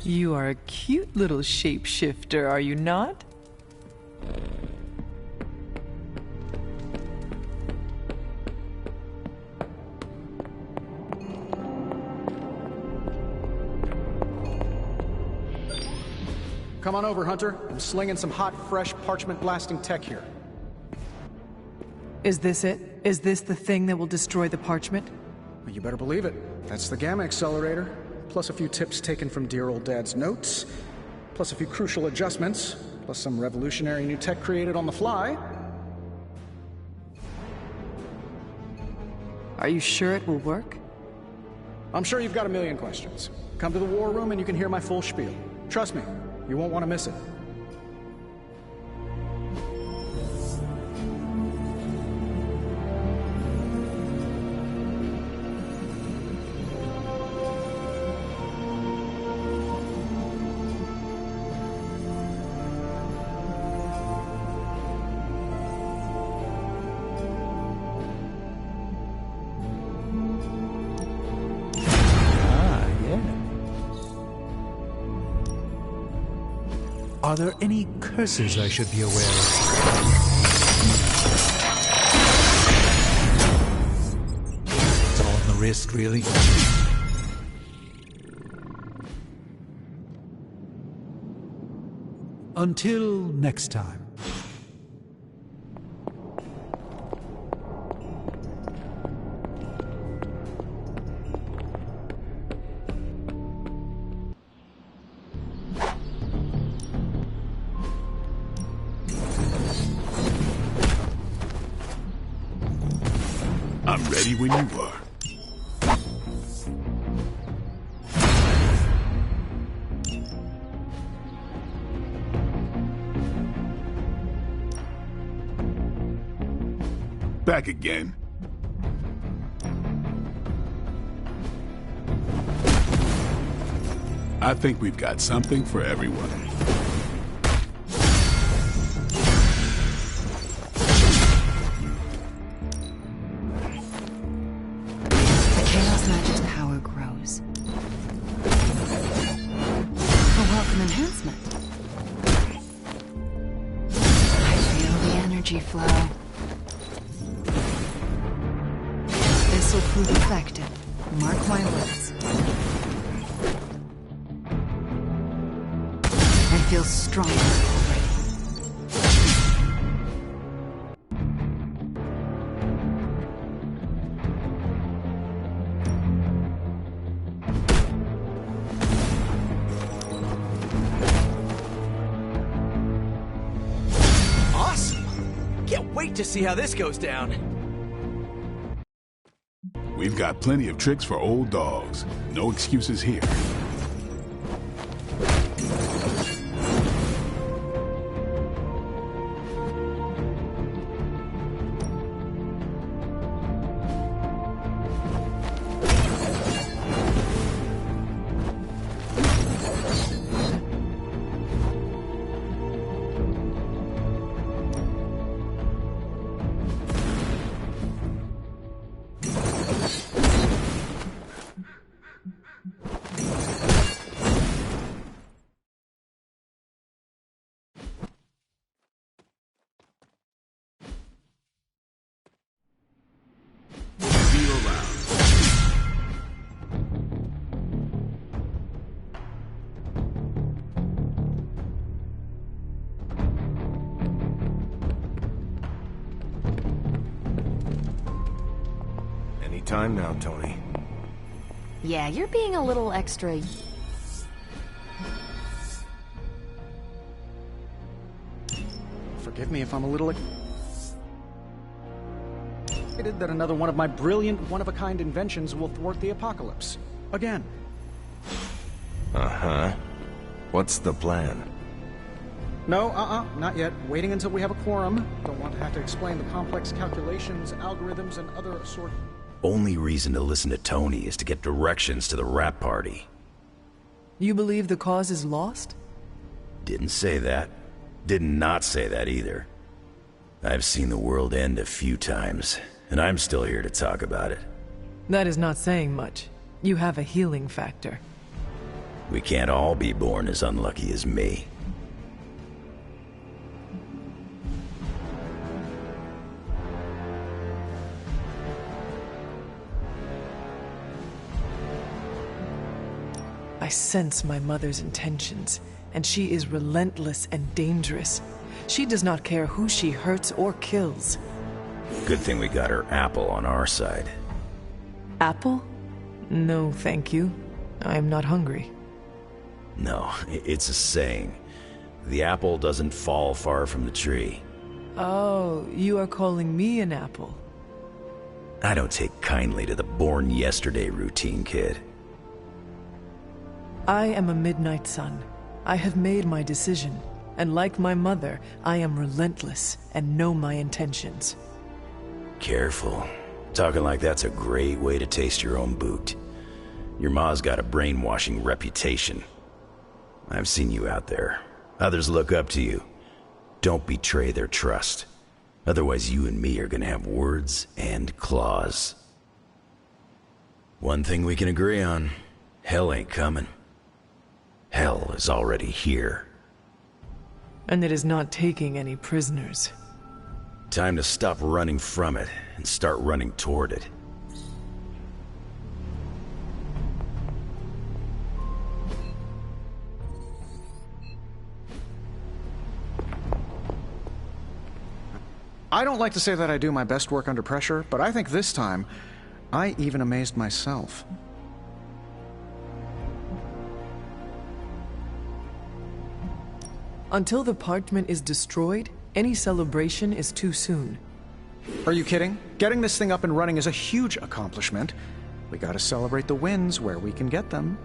You are a cute little shapeshifter, are you not? Come on over, Hunter. I'm slinging some hot, fresh, parchment-blasting tech here. Is this it? Is this the thing that will destroy the parchment? Well, you better believe it. That's the Gamma Accelerator. Plus a few tips taken from dear old Dad's notes. Plus a few crucial adjustments. Plus some revolutionary new tech created on the fly. Are you sure it will work? I'm sure you've got a million questions. Come to the war room and you can hear my full spiel. Trust me, you won't want to miss it. Are there any curses I should be aware of? It's all on the wrist, really. Until next time. I'm ready when you are. Back again. I think we've got something for everyone. Flow. This will prove effective. Mark my words. I feel stronger already. To see how this goes down. We've got plenty of tricks for old dogs. No excuses here. Time now, Tony. Yeah, you're being a little extra. Forgive me if I'm a little excited that another one of my brilliant, one-of-a-kind inventions will thwart the apocalypse. Again. Uh-huh. What's the plan? No, not yet. Waiting until we have a quorum. Don't want to have to explain the complex calculations, algorithms, and other assorted... Only reason to listen to Tony is to get directions to the rap party. You believe the cause is lost? Didn't say that. Did not say that either. I've seen the world end a few times, and I'm still here to talk about it. That is not saying much. You have a healing factor. We can't all be born as unlucky as me. I sense my mother's intentions, and she is relentless and dangerous. She does not care who she hurts or kills. Good thing we got her apple on our side. Apple? No, thank you. I am not hungry. No, it's a saying. The apple doesn't fall far from the tree. Oh, you are calling me an apple. I don't take kindly to the born yesterday routine, kid. I am a midnight sun. I have made my decision, and like my mother, I am relentless and know my intentions. Careful. Talking like that's a great way to taste your own boot. Your ma's got a brainwashing reputation. I've seen you out there. Others look up to you. Don't betray their trust. Otherwise, you and me are gonna have words and claws. One thing we can agree on, hell ain't coming. Hell is already here. And it is not taking any prisoners. Time to stop running from it and start running toward it. I don't like to say that I do my best work under pressure, but I think this time, I even amazed myself. Until the parchment is destroyed, any celebration is too soon. Are you kidding? Getting this thing up and running is a huge accomplishment. We gotta celebrate the wins where we can get them.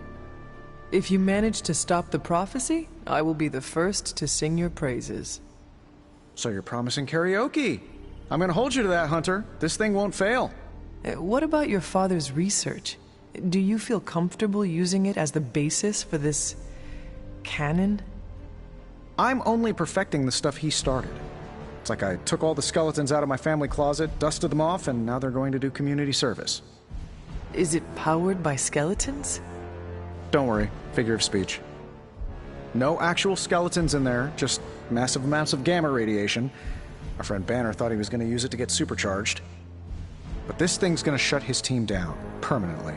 If you manage to stop the prophecy, I will be the first to sing your praises. So you're promising karaoke. I'm gonna hold you to that, Hunter. This thing won't fail. What about your father's research? Do you feel comfortable using it as the basis for this canon? I'm only perfecting the stuff he started. It's like I took all the skeletons out of my family closet, dusted them off, and now they're going to do community service. Is it powered by skeletons? Don't worry, figure of speech. No actual skeletons in there, just massive amounts of gamma radiation. Our friend Banner thought he was going to use it to get supercharged. But this thing's going to shut his team down, permanently.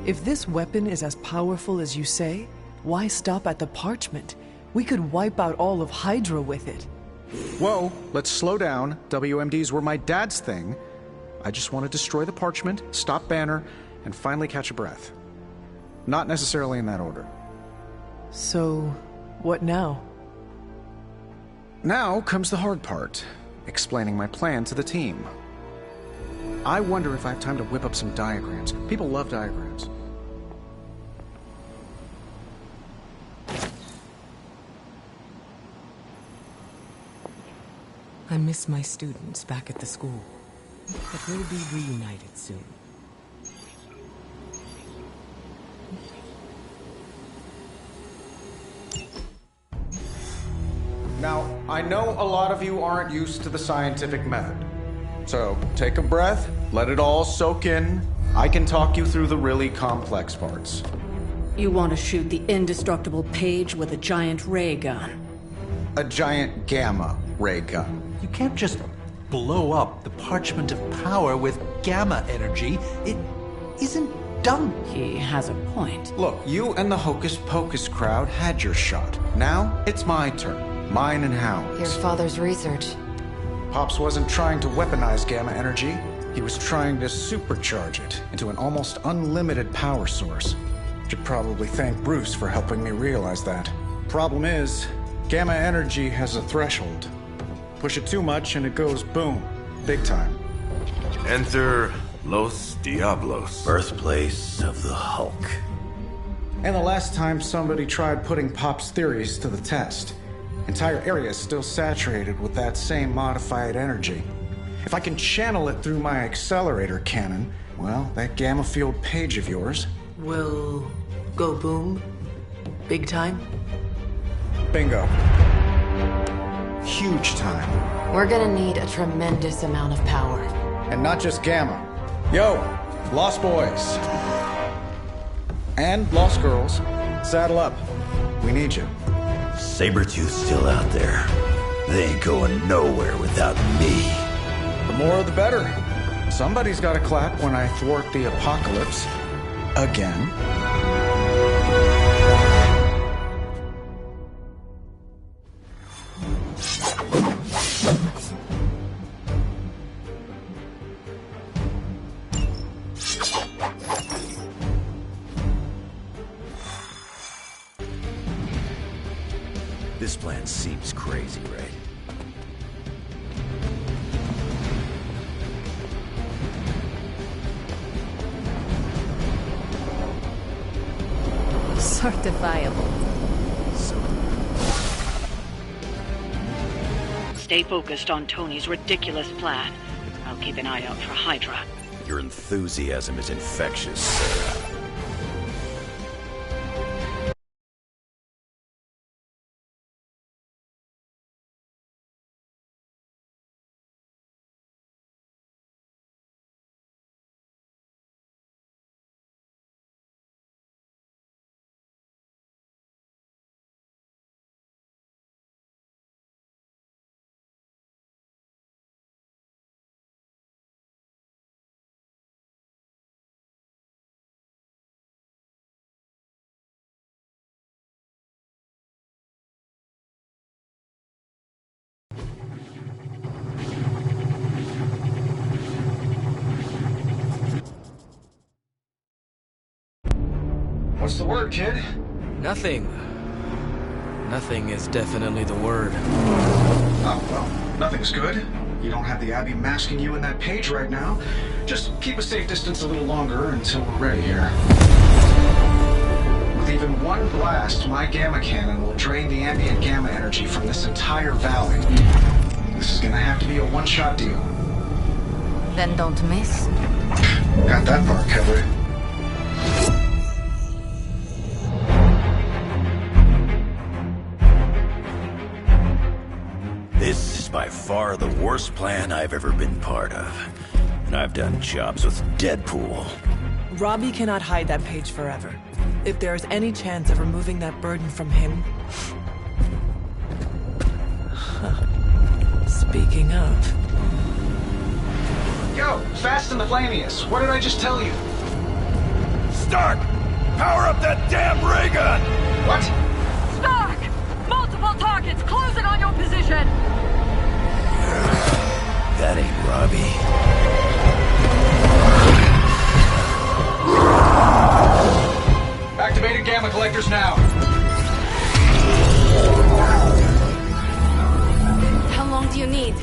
If this weapon is as powerful as you say, why stop at the parchment? We could wipe out all of Hydra with it. Whoa, let's slow down. WMDs were my dad's thing. I just want to destroy the parchment, stop Banner, and finally catch a breath. Not necessarily in that order. So, what now? Now comes the hard part, explaining my plan to the team. I wonder if I have time to whip up some diagrams. People love diagrams. I miss my students back at the school, but we'll be reunited soon. Now, I know a lot of you aren't used to the scientific method. So, take a breath, let it all soak in. I can talk you through the really complex parts. You want to shoot the indestructible Page with a giant ray gun. A giant gamma ray gun. You can't just blow up the parchment of power with gamma energy. It isn't done. He has a point. Look, you and the Hocus Pocus crowd had your shot. Now, it's my turn. Mine and Howard's. Your father's research. Pops wasn't trying to weaponize gamma energy. He was trying to supercharge it into an almost unlimited power source. Should probably thank Bruce for helping me realize that. Problem is, gamma energy has a threshold. Push it too much and it goes boom. Big time. Enter Los Diablos. Birthplace of the Hulk. And the last time somebody tried putting Pop's theories to the test, entire area is still saturated with that same modified energy. If I can channel it through my accelerator cannon, well, that gamma field Page of yours Will go boom? Big time? bingo. Huge time. We're gonna need a tremendous amount of power. And not just Gamma. Yo, Lost Boys. And Lost Girls. Saddle up. We need you. Sabretooth's still out there. They ain't going nowhere without me. The more the better. Somebody's got to clap when I thwart the apocalypse. Again. This plan seems crazy, right? Certifiable. Stay focused on Tony's ridiculous plan. I'll keep an eye out for Hydra. Your enthusiasm is infectious, Sarah. What's the word, kid? Nothing. Nothing is definitely the word. Oh, well, nothing's good. You don't have the Abbey masking you in that page right now. Just keep a safe distance a little longer until we're ready here. With even one blast, my gamma cannon will drain the ambient gamma energy from this entire valley. This is gonna have to be a one-shot deal. Then don't miss. Got that part covered. This is by far the worst plan I've ever been part of. And I've done jobs with Deadpool. Robbie cannot hide that page forever. If there is any chance of removing that burden from him... Speaking of... Yo, Fast and the Flamius, what did I just tell you? Stark! Power up that damn ray gun! What? Stark! Multiple targets closing on your position! That ain't Robbie. Activated gamma collectors now. How long do you need?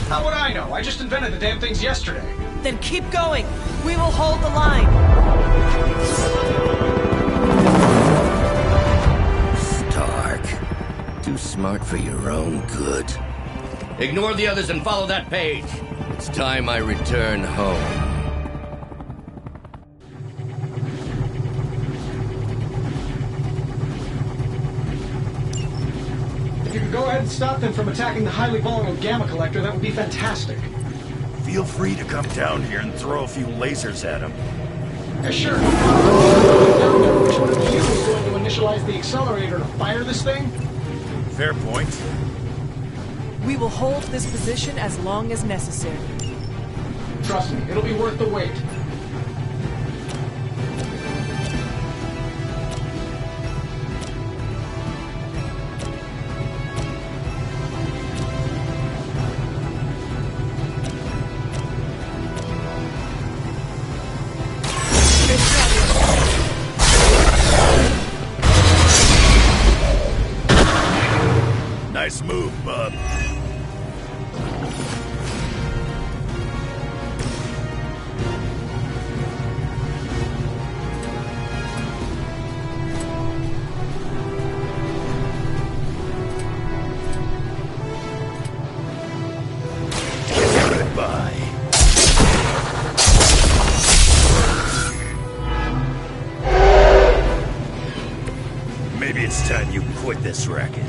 How would I know? I just invented the damn things yesterday. Then keep going. We will hold the line. Stark. Too smart for your own good. Ignore the others and follow that page. It's time I return home. If you could go ahead and stop them from attacking the highly vulnerable gamma collector, that would be fantastic. Feel free to come down here and throw a few lasers at him. Yeah, sure. Down there, which one of you is going to initialize the accelerator to fire this thing? Fair point. We will hold this position as long as necessary. Trust me, it'll be worth the wait. Nice move, bub. Goodbye. Maybe it's time you quit this racket.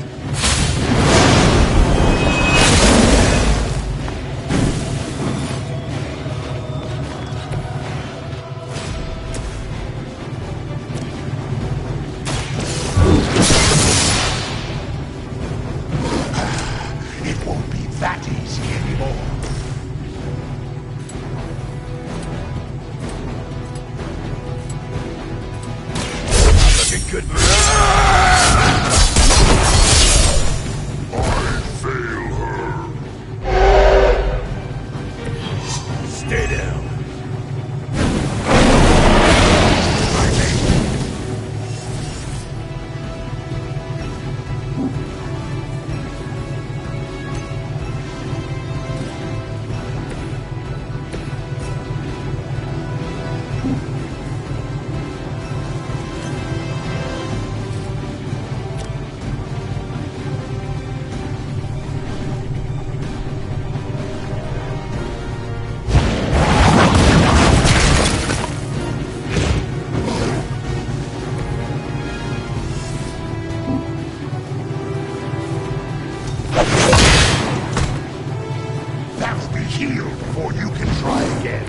that easy anymore. Looking good. I fail her. Stay down. before you can try again.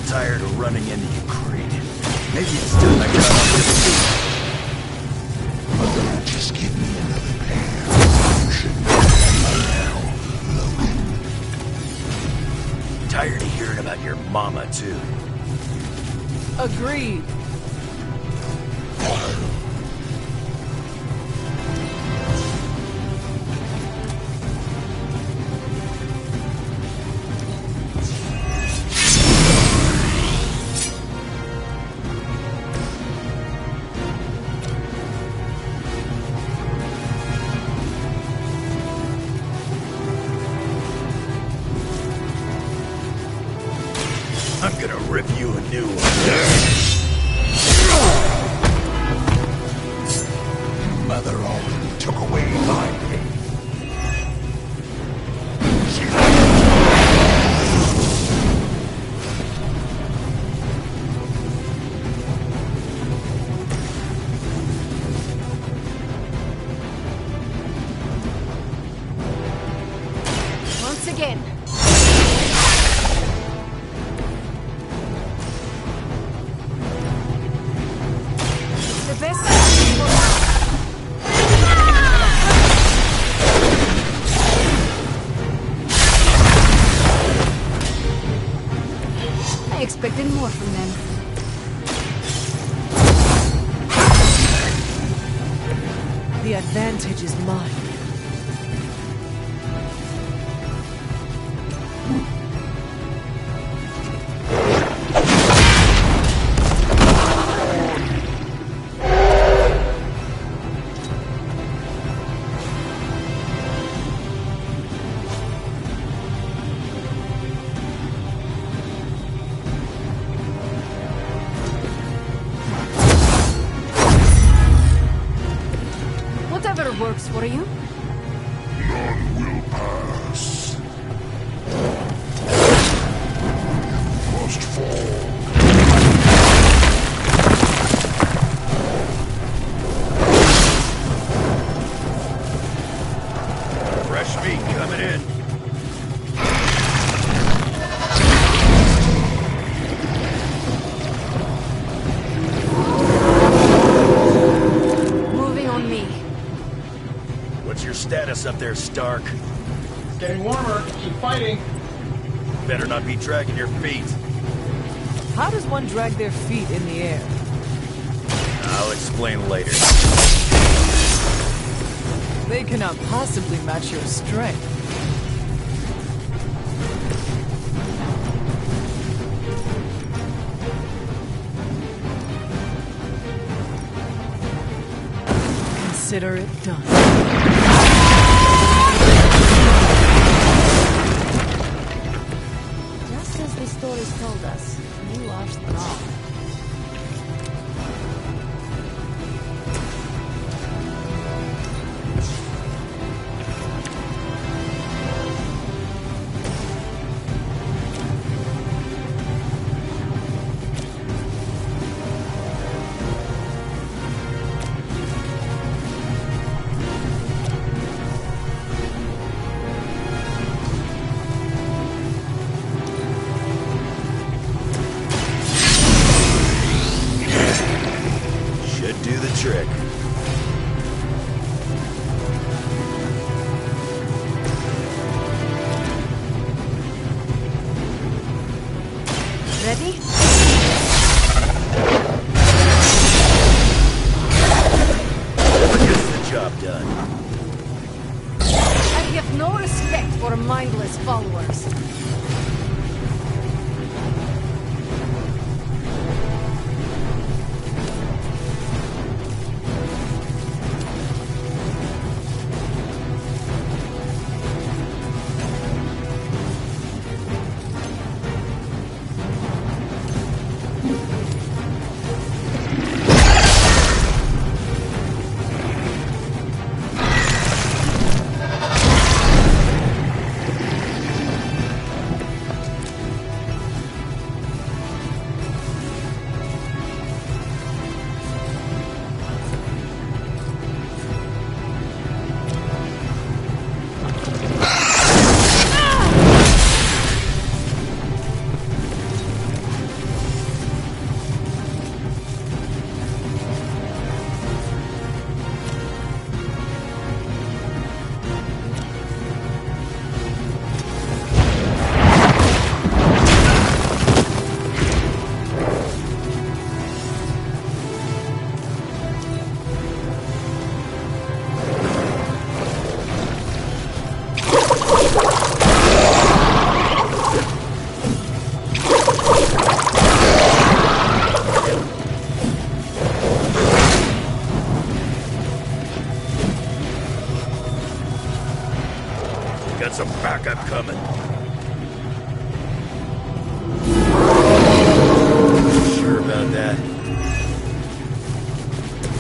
Tired of running into you, Creed. Maybe it's time I got off this seat. Just give me another pair. You should know by now, Logan. Tired of hearing about your mama, too. Agreed. I'm gonna rip you a new one. Mother already took away my faith. Once again. I expected more from them. The advantage is mine. Whatever works for you. None will pass. You must fall. Fresh meat coming in. Moving on me. What's your status up there, Stark? It's getting warmer. Keep fighting. Better not be dragging your feet. How does one drag their feet in the air? I'll explain later. They cannot possibly match your strength. Consider it done. always told us, you are strong. Do the trick. Ready? Gets the job done. I have no respect for mindless followers. Got some backup coming. Sure about that?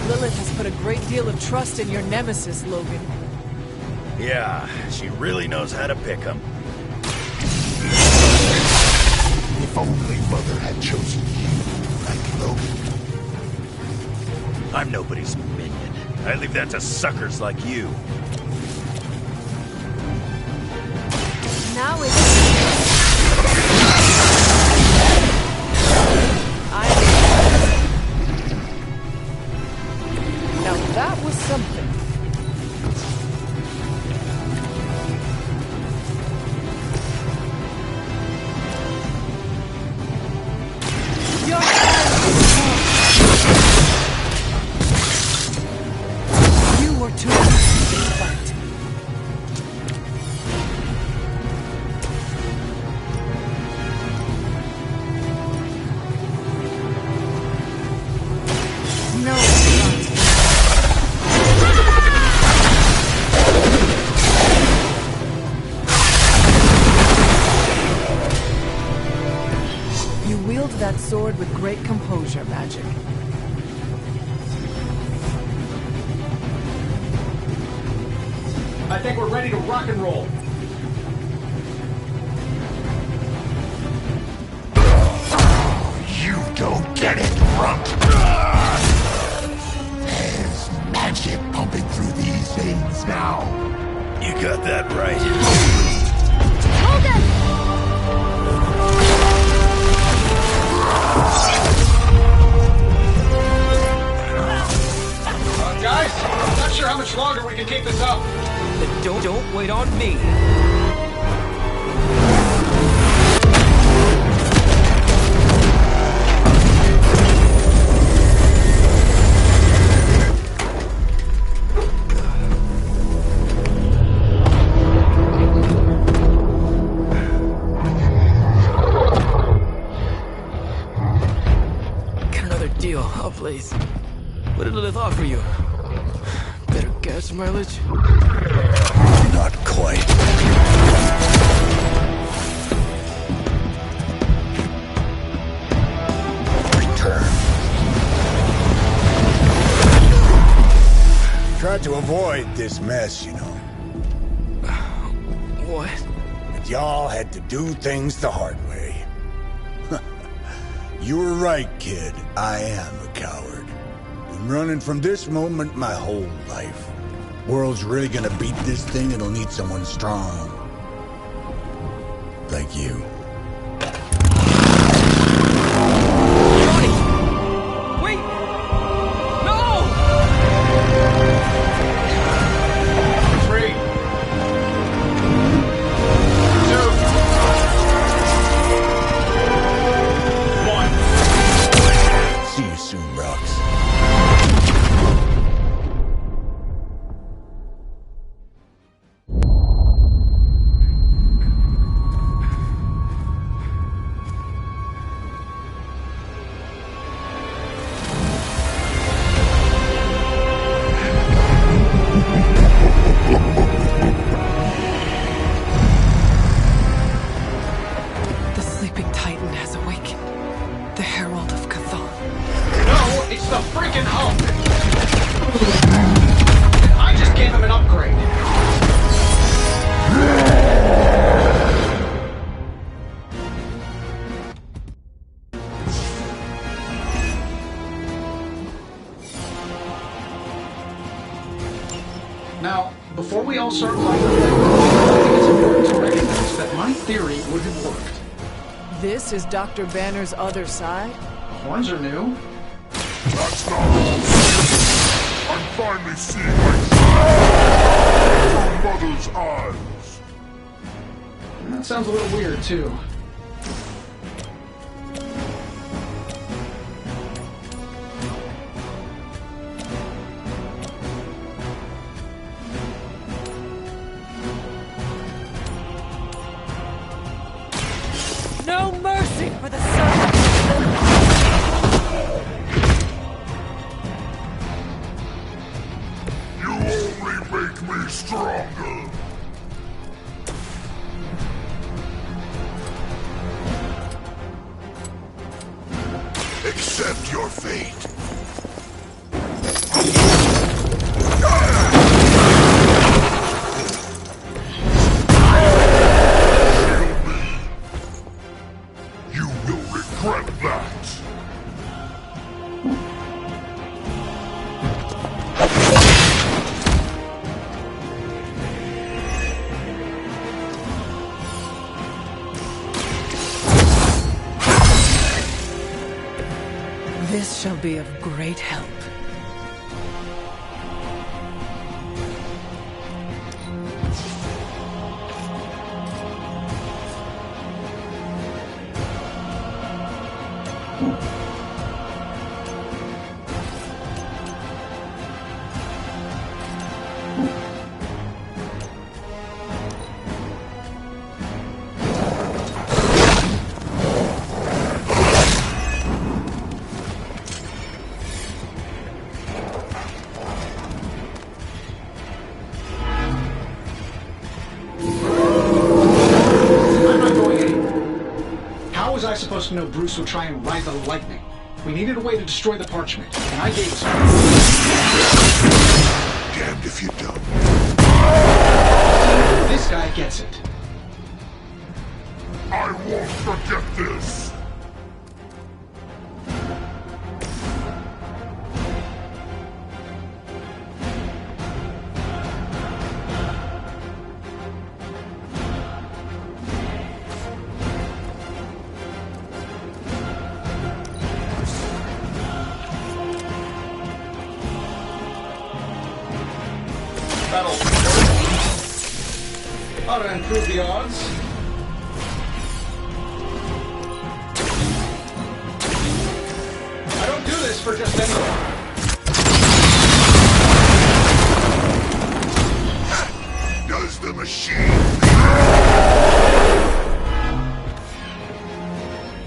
Lilith has put a great deal of trust in your nemesis, Logan. Yeah, she really knows how to pick 'em. If only Mother had chosen you, like Logan. I'm nobody's minion. I leave that to suckers like you. Now it's... Now that was something. You were too weak to fight. No, You wield that sword with great composure, Magic. I think we're ready to rock and roll. You don't get it, runt. There's magic pumping through these veins now. You got that right. hold it! Guys, not sure how much longer we can keep this up. Don't wait on me. Get another deal, oh please. What did Lilith offer you? Better gas mileage? Not quite. tried to avoid this mess, you know. What? But y'all had to do things the hard way. You were right, kid. I am a coward. Been running from this moment my whole life. World's really gonna beat this thing, it'll need someone strong. Like you. Now, before we all start fighting, I think it's important to recognize that my theory would have worked. This is Dr. Banner's other side? Horns are new. That's not all. I'm finally seeing my mother's eyes. That sounds a little weird, too. No mercy for the sun! You only make me stronger. Accept your fate. This shall be of great help. Supposed to know Bruce would try and ride the lightning. We needed a way to destroy the parchment, and I gave it to him. Damned if you don't. This guy gets it. I won't forget this. That'll ought to improve the odds. I don't do this for just anyone. Does the machine?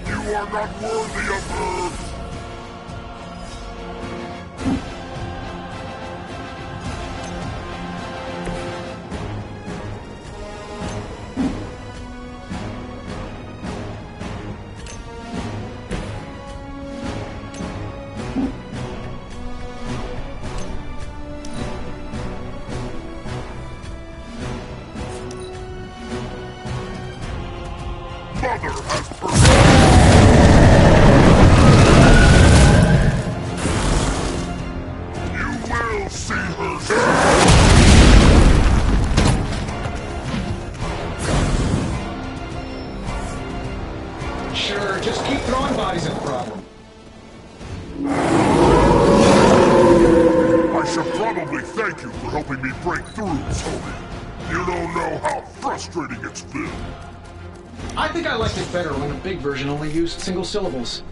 You are not worthy of her. mother has forsaken. You will see her soon. Sure, just keep throwing bodies at the problem. I should probably thank you for helping me break through, Tony. You don't know how frustrating it's been. I think I liked it better when the big version only used single syllables.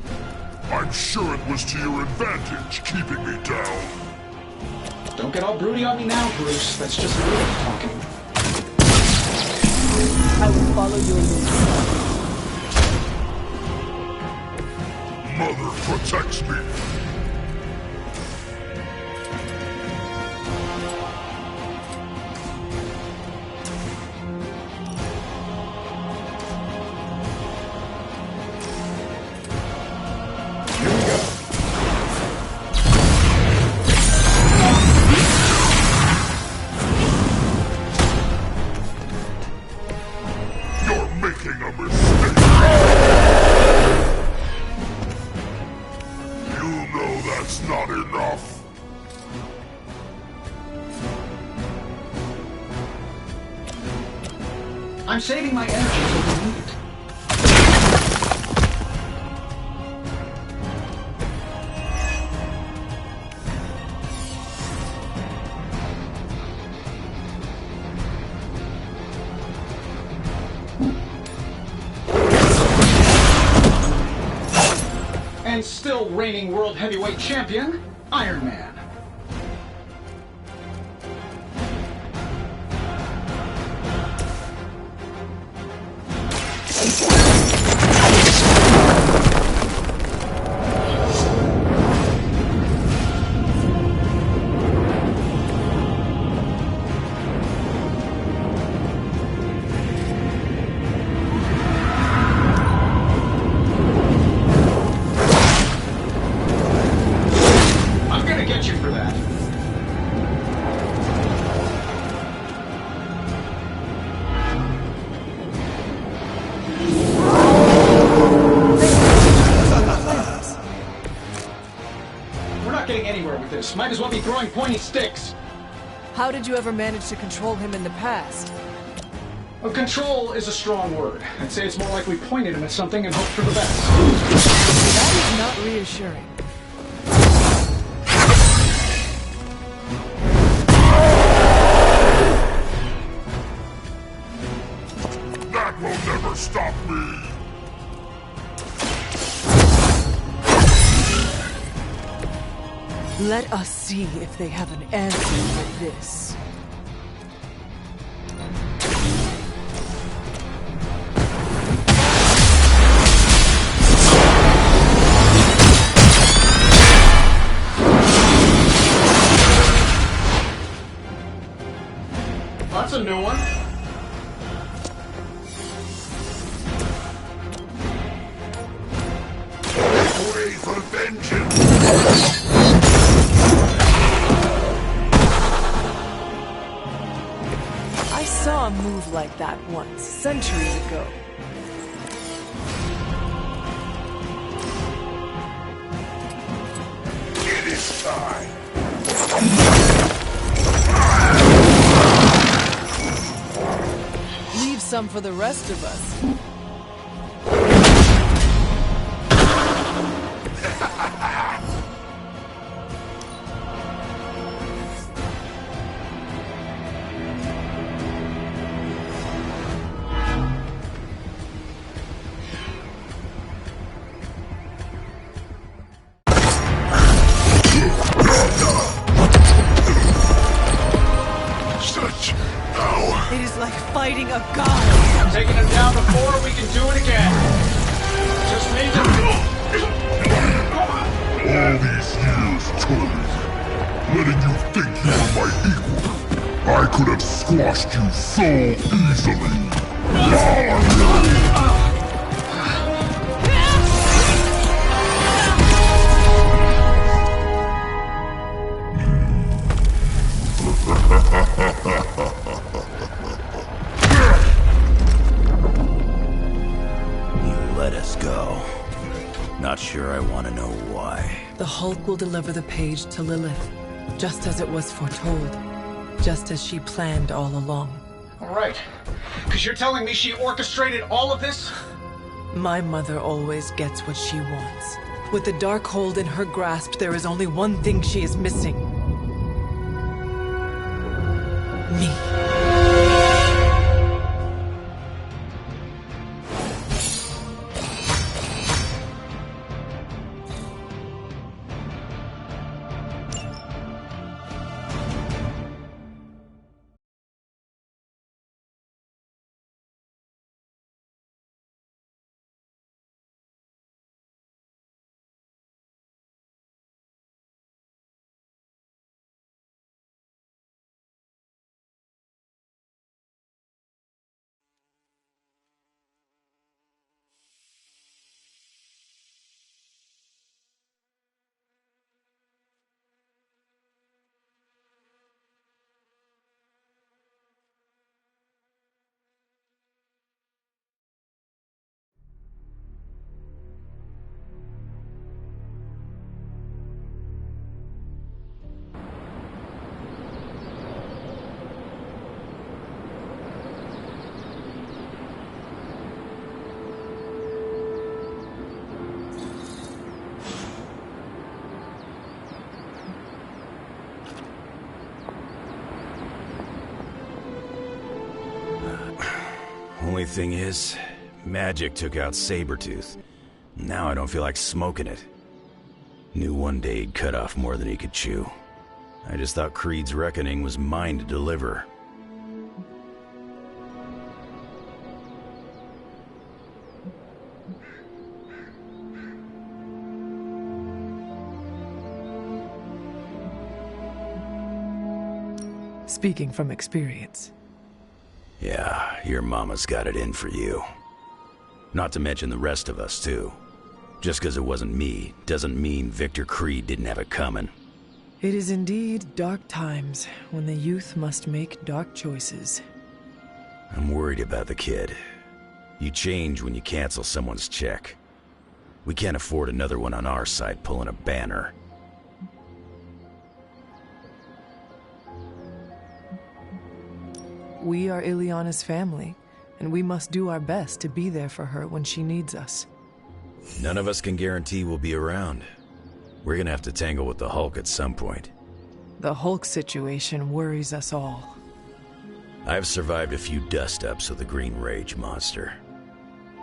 I'm sure it was to your advantage keeping me down. Don't get all broody on me now, Bruce. That's just me talking. I will follow your lead. Mother protects me. I'm saving my energy till we need it. And still reigning world heavyweight champion, Iron Man. Might as well be throwing pointy sticks. How did you ever manage to control him in the past? Well, control is a strong word. I'd say it's more like we pointed him at something and hoped for the best. That is not reassuring. That will never stop me. Let us see if they have an answer for this. That's a new one. Pray for vengeance. I saw a move like that once, centuries ago. It is time. Leave some for the rest of us. It is like fighting a god. I'm taking him down before we can do it again. Just need to... All these years, Tony, letting you think you were my equal, I could have squashed you so easily. let us go. Not sure I want to know why. The Hulk will deliver the page to Lilith, just as it was foretold, just as she planned all along. All right. Because you're telling me she orchestrated all of this? My mother always gets what she wants. With the Darkhold in her grasp, there is only one thing she is missing. Me. Only thing is, magic took out Sabretooth. Now I don't feel like smoking it. Knew one day he'd cut off more than he could chew. I just thought Creed's reckoning was mine to deliver. Speaking from experience. Yeah, your mama's got it in for you. Not to mention the rest of us, too. Just because it wasn't me, doesn't mean Victor Creed didn't have it coming. It is indeed dark times, when the youth must make dark choices. I'm worried about the kid. You change when you cancel someone's check. We can't afford another one on our side pulling a banner. We are Ileana's family, and we must do our best to be there for her when she needs us. None of us can guarantee we'll be around. We're gonna have to tangle with the Hulk at some point. The Hulk situation worries us all. I've survived a few dust-ups with the Green Rage monster.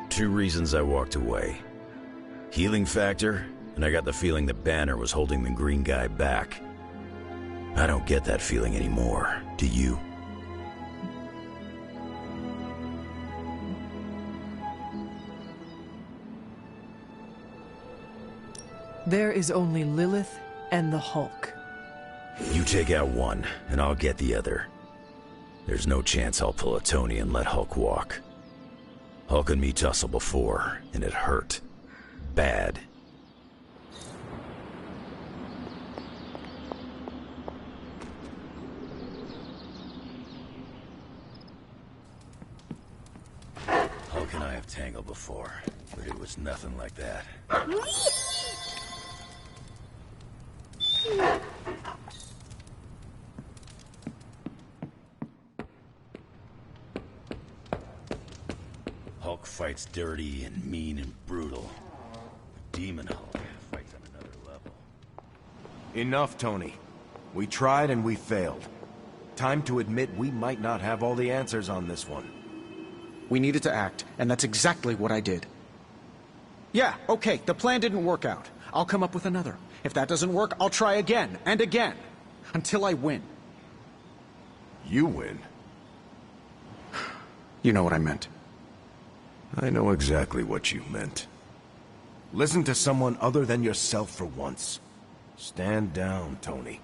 2 reasons I walked away. Healing factor, and I got the feeling the banner was holding the green guy back. I don't get that feeling anymore, do you? There is only Lilith and the Hulk. You take out one, and I'll get the other. There's no chance I'll pull a Tony and let Hulk walk. Hulk and me tussled before, and it hurt. Bad. Hulk and I have tangled before, but it was nothing like that. Hulk fights dirty and mean and brutal. Demon Hulk fights on another level. Enough, Tony. We tried and we failed. Time to admit we might not have all the answers on this one. We needed to act, and that's exactly what I did. Yeah, okay, the plan didn't work out. I'll come up with another. If that doesn't work, I'll try again and again. Until I win. You win? You know what I meant. I know exactly what you meant. Listen to someone other than yourself for once. Stand down, Tony.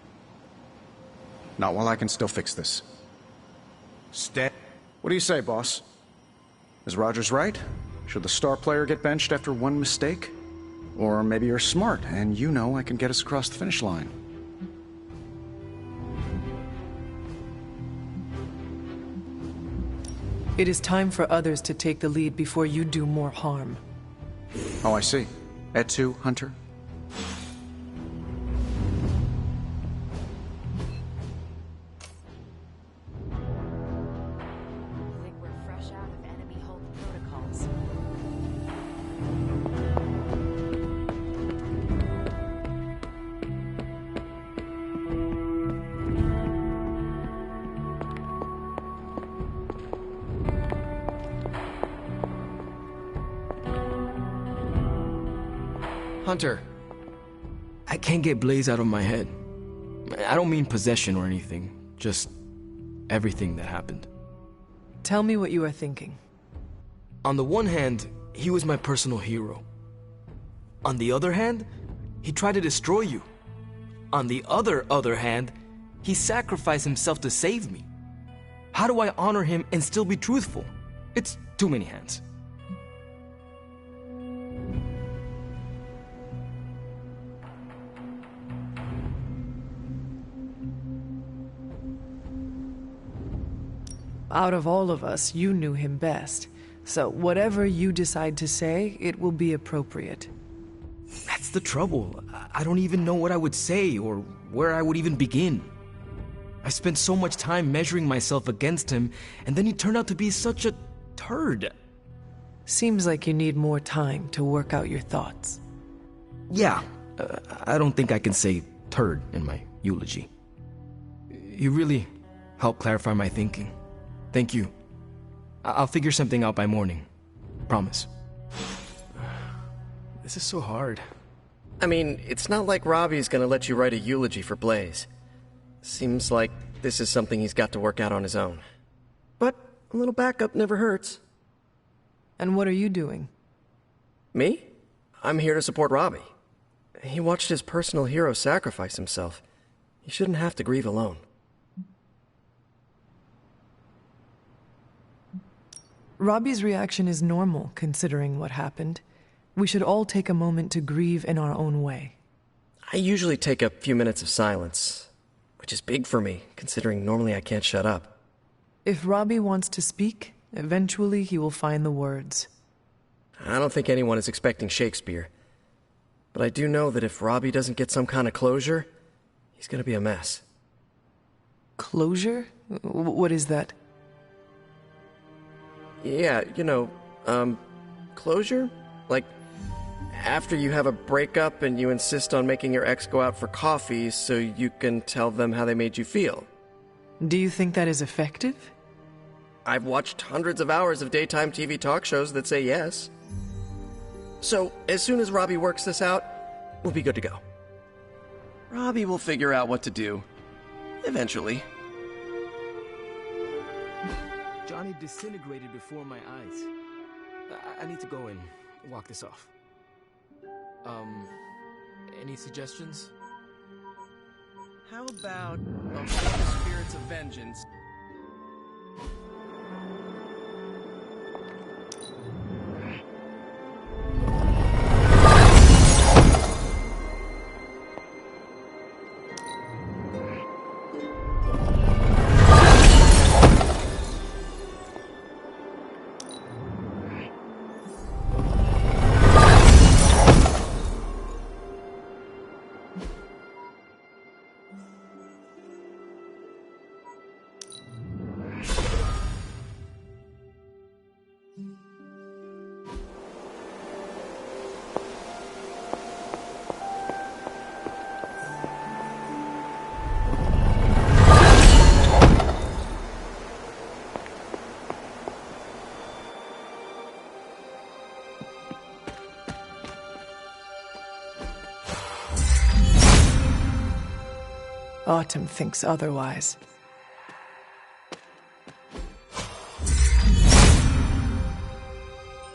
Not while I can still fix this. Stand... What do you say, boss? Is Rogers right? Should the star player get benched after one mistake? Or maybe you're smart, and you know I can get us across the finish line. It is time for others to take the lead before you do more harm. Oh, I see. Etsu, Hunter? I think we're fresh out of enemy hold protocols. Hunter, I can't get Blaze out of my head. I don't mean possession or anything, just everything that happened. Tell me what you are thinking. On the one hand, he was my personal hero. On the other hand, he tried to destroy you. On the other hand, he sacrificed himself to save me. How do I honor him and still be truthful? It's too many hands. Out of all of us, you knew him best. So whatever you decide to say, it will be appropriate. That's the trouble. I don't even know what I would say or where I would even begin. I spent so much time measuring myself against him, and then he turned out to be such a turd. Seems like you need more time to work out your thoughts. Yeah, I don't think I can say turd in my eulogy. You really helped clarify my thinking. Thank you. I'll figure something out by morning. Promise. This is so hard. I mean, it's not like Robbie's gonna let you write a eulogy for Blaze. Seems like this is something he's got to work out on his own. But a little backup never hurts. And what are you doing? Me? I'm here to support Robbie. He watched his personal hero sacrifice himself. He shouldn't have to grieve alone. Robbie's reaction is normal, considering what happened. We should all take a moment to grieve in our own way. I usually take a few minutes of silence, which is big for me, considering normally I can't shut up. If Robbie wants to speak, eventually he will find the words. I don't think anyone is expecting Shakespeare. But I do know that if Robbie doesn't get some kind of closure, he's gonna be a mess. Closure? What is that? Yeah, closure? Like, after you have a breakup and you insist on making your ex go out for coffee so you can tell them how they made you feel. Do you think that is effective? I've watched hundreds of hours of daytime TV talk shows that say yes. So, as soon as Robbie works this out, we'll be good to go. Robbie will figure out what to do. Eventually. Johnny disintegrated before my eyes. I need to go and walk this off. Any suggestions? How about the spirits of vengeance? Autumn thinks otherwise.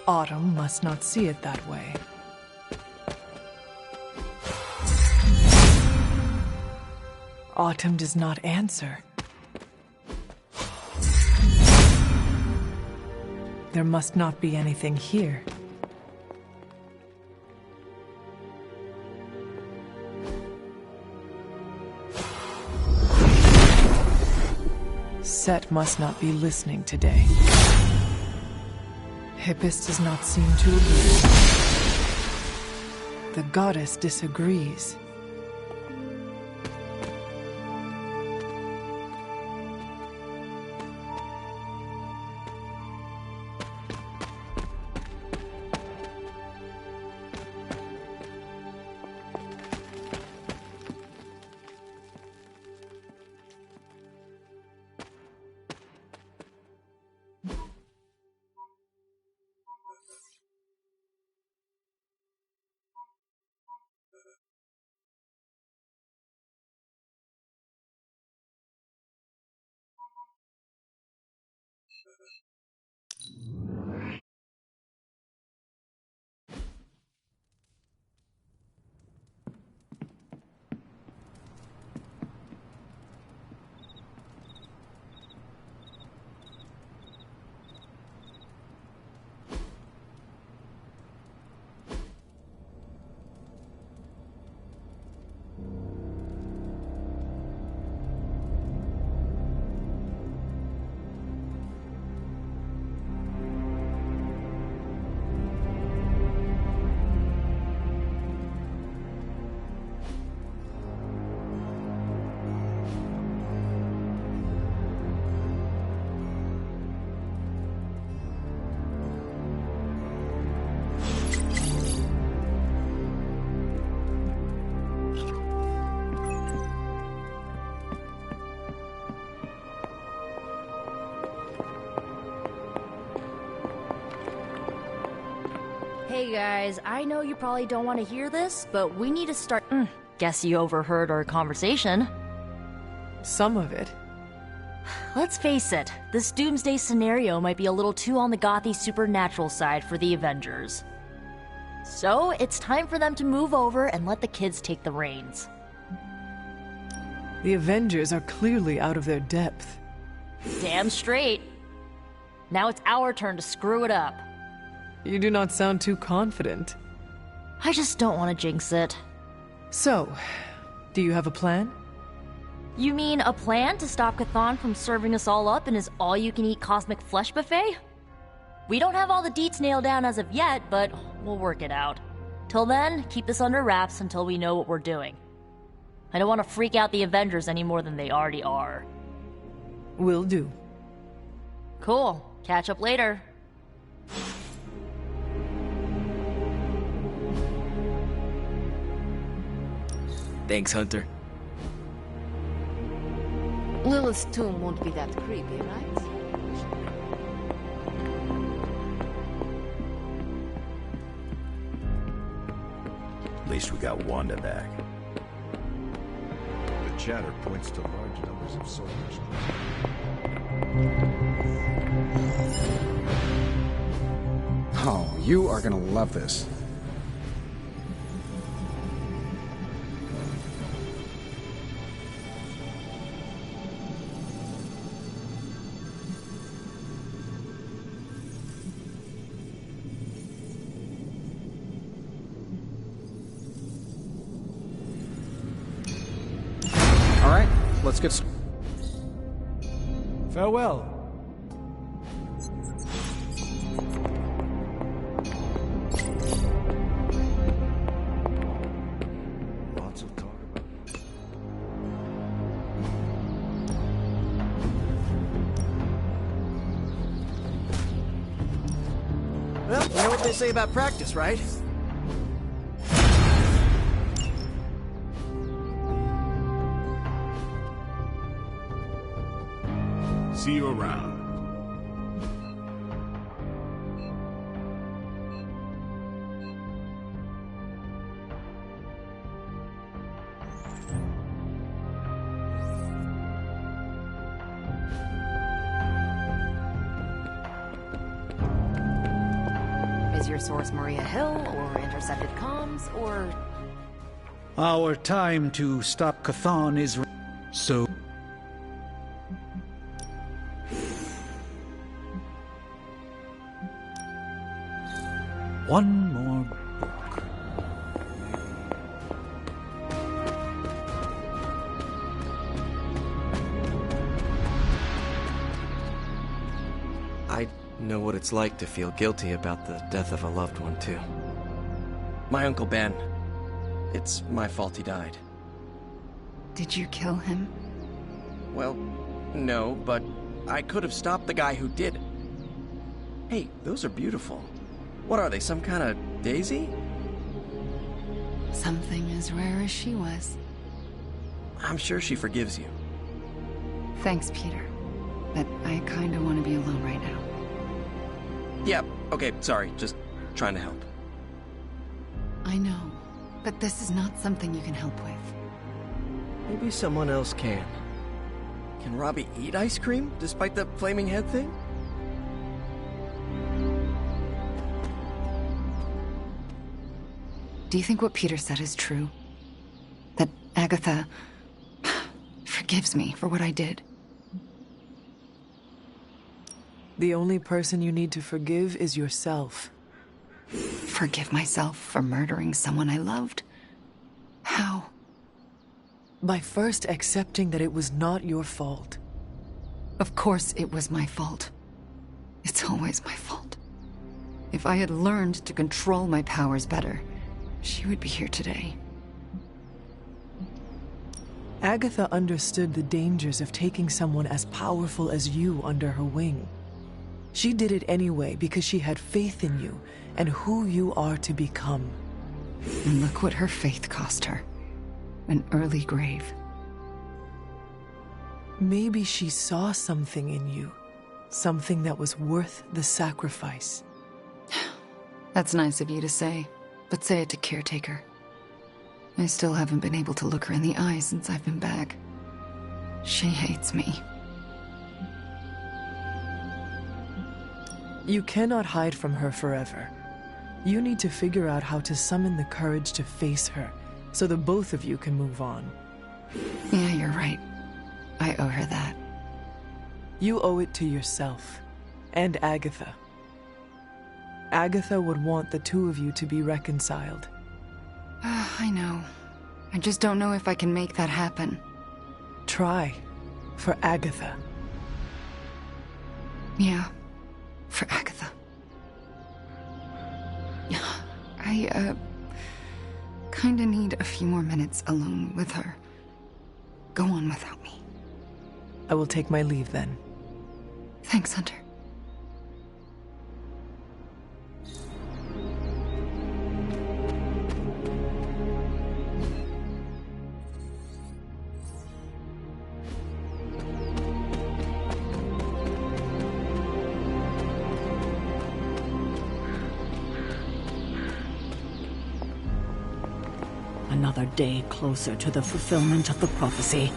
Autumn must not see it that way. Autumn does not answer. There must not be anything here. Set must not be listening today. Hippus does not seem to agree. the goddess disagrees. Hey guys, I know you probably don't want to hear this, but we need to start. Guess you overheard our conversation. Some of it. Let's face it, this doomsday scenario might be a little too on the gothy supernatural side for the Avengers. So, it's time for them to move over and let the kids take the reins. The Avengers are clearly out of their depth. Damn straight. Now it's our turn to screw it up. You do not sound too confident. I just don't want to jinx it. So, do you have a plan? You mean a plan to stop Chthon from serving us all up in his all-you-can-eat cosmic flesh buffet? We don't have all the deets nailed down as of yet, but we'll work it out. Till then, keep this under wraps until we know what we're doing. I don't want to freak out the Avengers any more than they already are. Will do. Cool. Catch up later. Thanks, Hunter. Lilith's tomb won't be that creepy, right? At least we got Wanda back. The chatter points to large numbers of soldiers. Oh, you are gonna love this. Let's get started. Farewell. Lots of talk about it. Well, you know what they say about practice, right? See you around. Is your source Maria Hill, or intercepted comms, or... Our time to stop Chthon is... so... One more book. I know what it's like to feel guilty about the death of a loved one, too. My Uncle Ben, It's my fault he died. Did you kill him? Well, no, but I could have stopped the guy who did it. Hey, those are beautiful. What are they, some kind of daisy? Something as rare as she was. I'm sure she forgives you. Thanks, Peter. But I kinda want to be alone right now. Yeah, okay, sorry, just trying to help. I know, but this is not something you can help with. Maybe someone else can. Can Robbie eat ice cream, despite the flaming head thing? Do you think what Peter said is true? That Agatha forgives me for what I did? The only person you need to forgive is yourself. Forgive myself for murdering someone I loved? How? By first accepting that it was not your fault. Of course it was my fault. It's always my fault. If I had learned to control my powers better, she would be here today. Agatha understood the dangers of taking someone as powerful as you under her wing. She did it anyway because she had faith in you and who you are to become. And look what her faith cost her. An early grave. Maybe she saw something in you. Something that was worth the sacrifice. That's nice of you to say, but say it to Caretaker. I still haven't been able to look her in the eye since I've been back. She hates me. You cannot hide from her forever. You need to figure out how to summon the courage to face her, so the both of you can move on. Yeah, you're right. I owe her that. You owe it to yourself, and Agatha. Agatha would want the two of you to be reconciled. I know. I just don't know if I can make that happen. Try. For Agatha. Yeah. For Agatha. I, kinda need a few more minutes alone with her. Go on without me. I will take my leave then. Thanks, Hunter. Another day closer to the fulfillment of the prophecy.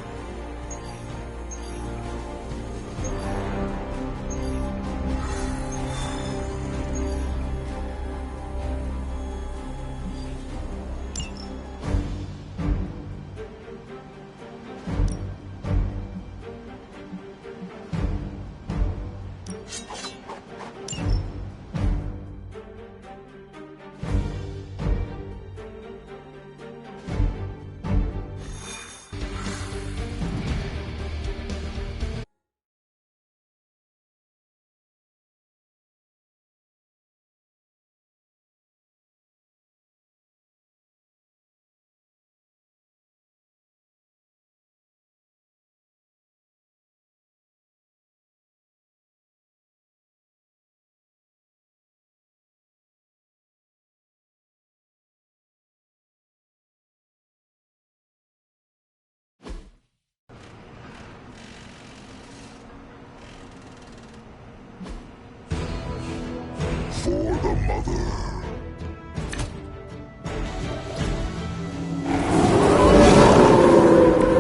For the mother.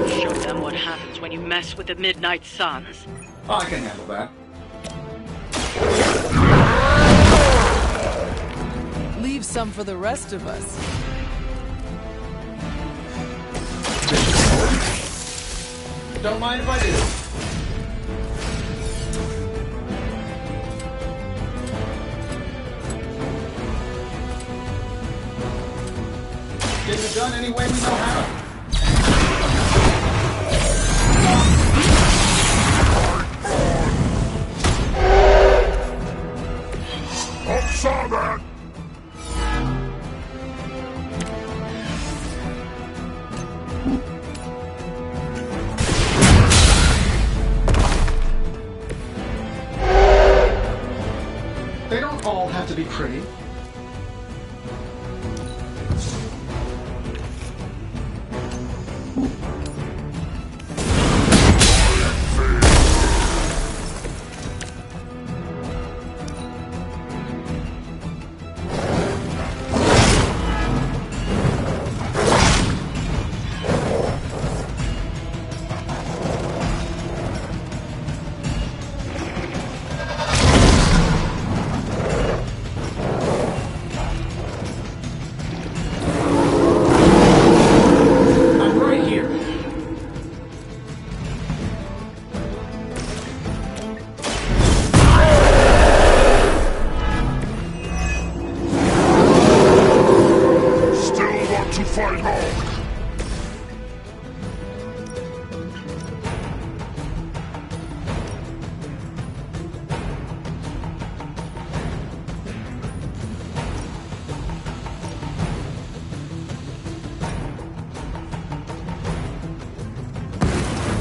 Show them what happens when you mess with the Midnight Suns. I can handle that. Leave some for the rest of us. Don't mind if I do. Getting it done any way we know how. I saw that! have to be pretty.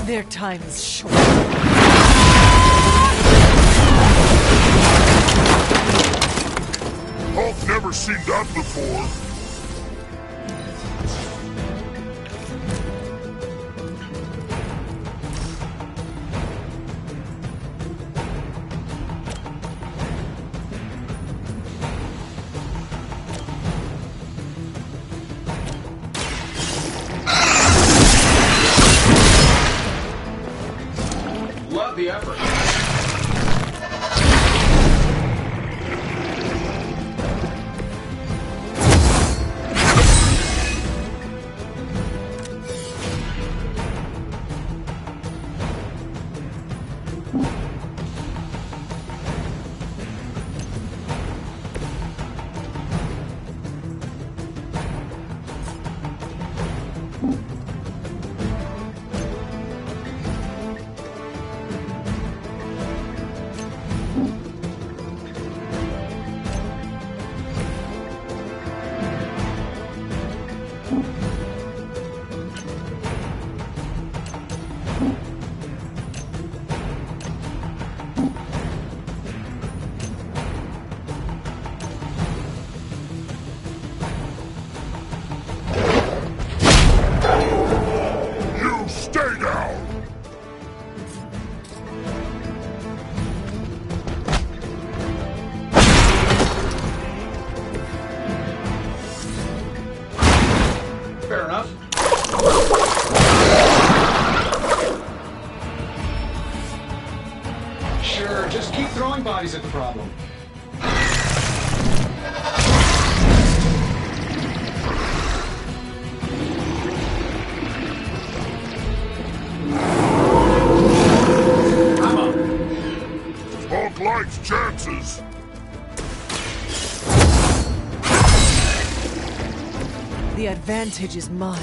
Their time is short. I've never seen that before. Love the effort. You stay down! Fair enough. Sure, just keep throwing bodies at the problem. I'm up. Hulk likes chances. The advantage is mine.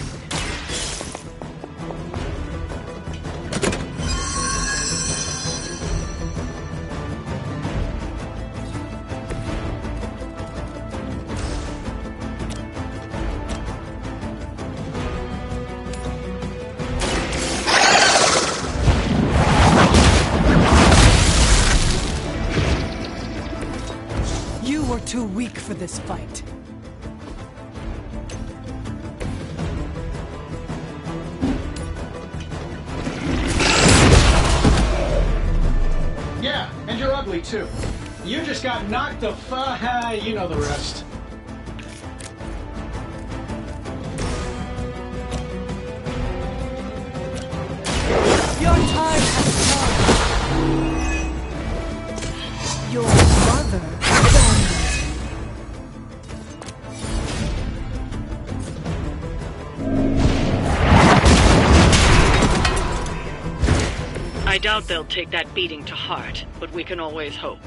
You were too weak for this fight. Yeah, and you're ugly too. You just got knocked the you know the rest. Your time has come. Your mother abandoned I doubt they'll take that beating to heart, but we can always hope.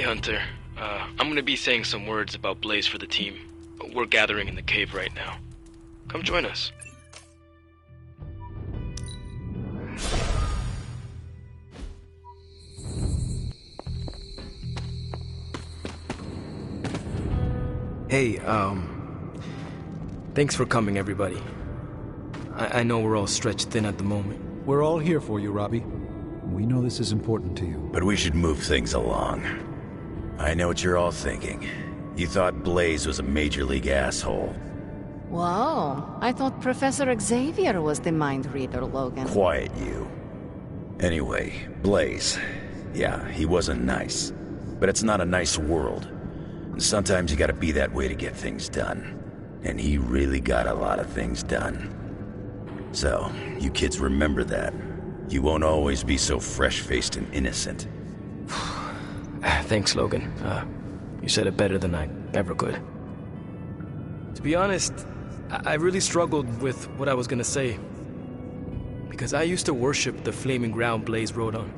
Hey, Hunter. I'm gonna be saying some words about Blaze for the team. We're gathering in the cave right now. Come join us. Hey, thanks for coming, everybody. I know we're all stretched thin at the moment. We're all here for you, Robbie. We know this is important to you. But we should move things along. I know what you're all thinking. You thought Blaze was a major league asshole. Whoa, I thought Professor Xavier was the mind reader, Logan. Quiet, you. Anyway, Blaze. Yeah, he wasn't nice. But it's not a nice world. And sometimes you gotta be that way to get things done. And he really got a lot of things done. So, you kids remember that. You won't always be so fresh-faced and innocent. Thanks, Logan. You said it better than I ever could. To be honest, I really struggled with what I was gonna say. Because I used to worship the flaming ground Blaze rode on.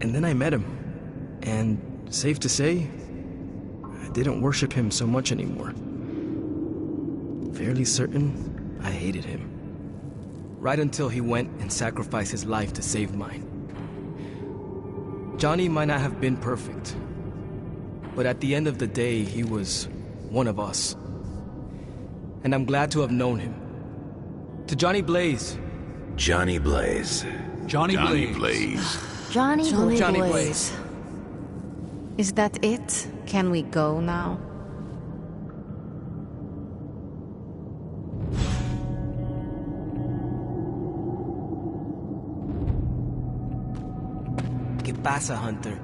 And then I met him. And safe to say, I didn't worship him so much anymore. Fairly certain I hated him. Right until he went and sacrificed his life to save mine. Johnny might not have been perfect, but at the end of the day, he was one of us. And I'm glad to have known him. To Johnny Blaze. Johnny Blaze. Johnny Blaze. Johnny Blaze. Is that it? Can we go now? ¿Qué pasa, Hunter?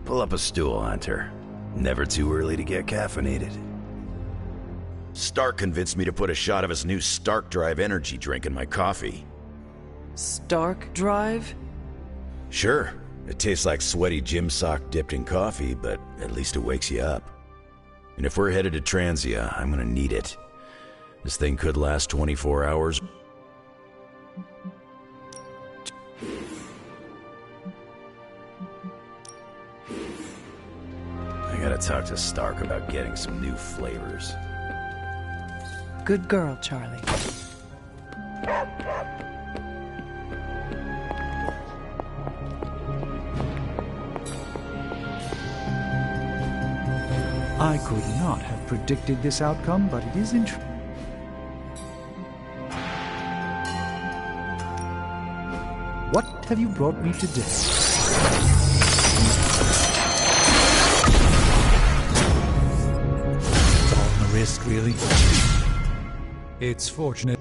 Pull up a stool, Hunter. Never too early to get caffeinated. Stark convinced me to put a shot of his new Stark Drive energy drink in my coffee. Stark Drive? Sure. It tastes like sweaty gym sock dipped in coffee, but at least it wakes you up. And if we're headed to Transia, I'm gonna need it. This thing could last 24 hours. I gotta talk to Stark about getting some new flavors. Good girl, Charlie. I could not have predicted this outcome, but it is interesting. What have you brought me today? It's all on the wrist, really. It's fortunate.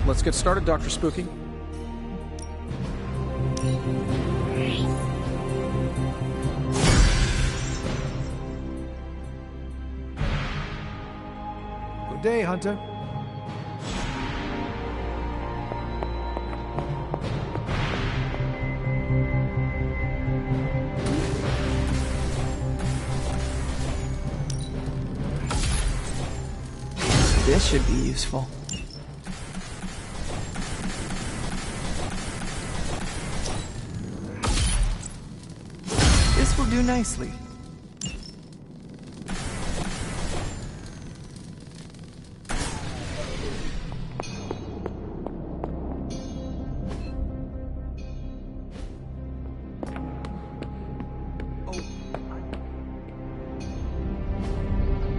Let's get started, Dr. Spooky. Good day, Hunter. This should be useful. This will do nicely.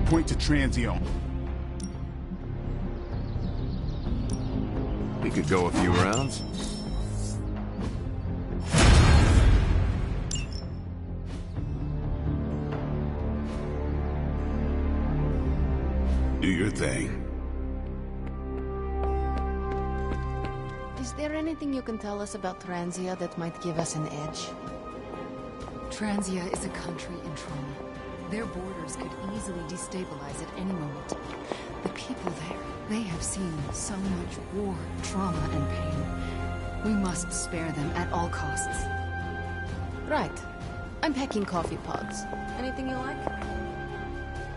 Point to transient. We could go a few rounds. Do your thing. Is there anything you can tell us about Transia that might give us an edge? Transia is a country in trauma. Their borders could easily destabilize at any moment. The people there, they have seen so much war, trauma, and pain. We must spare them at all costs. Right. I'm packing coffee pods. Anything you like?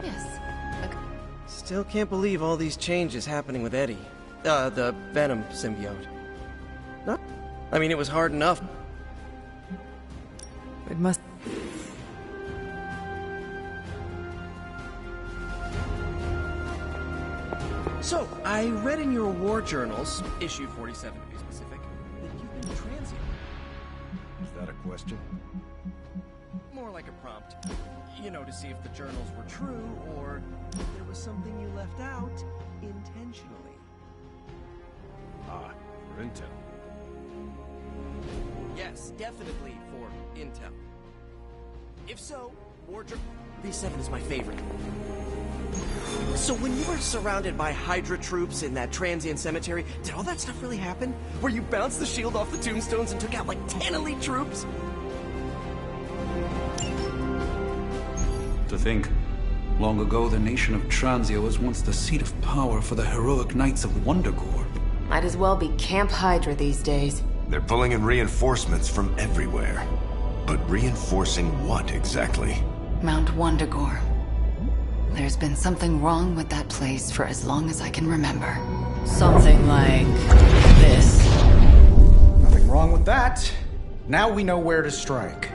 Yes. Still can't believe all these changes happening with Eddie. The Venom symbiote. No, I mean, it was hard enough. It must... So, I read in your war journals, issue 47 to be specific, that you've been transient. Is that a question? More like a prompt. You know, to see if the journals were true, or if there was something you left out intentionally. Ah, for intel. Yes, definitely for intel. If so, war journal 47 is my favorite. So when you were surrounded by Hydra troops in that transient cemetery, did all that stuff really happen? Where you bounced the shield off the tombstones and took out like 10 elite troops? To think, long ago the nation of Transia was once the seat of power for the heroic knights of Wondergore. Might as well be Camp Hydra these days. They're pulling in reinforcements from everywhere. But reinforcing what exactly? Mount Wondergore. There's been something wrong with that place for as long as I can remember. Something like this. Nothing wrong with that. Now we know where to strike.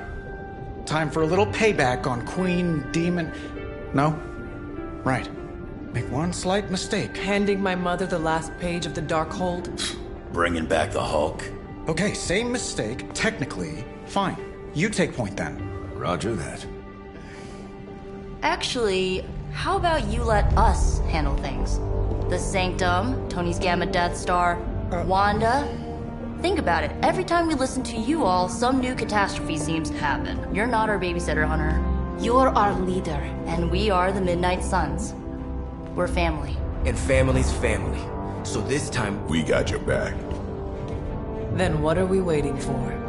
Time for a little payback on Queen, Demon... No? Right. Make one slight mistake. Handing my mother the last page of the Darkhold? Bringing back the Hulk? Okay, same mistake. Technically, fine. You take point then. Roger that. Actually, how about you let us handle things? The Sanctum, Tony's Gamma Death Star, Wanda. Think about it. Every time we listen to you all, some new catastrophe seems to happen. You're not our babysitter, Hunter. You're our leader. And we are the Midnight Suns. We're family. And family's family. So this time... We got your back. Then what are we waiting for?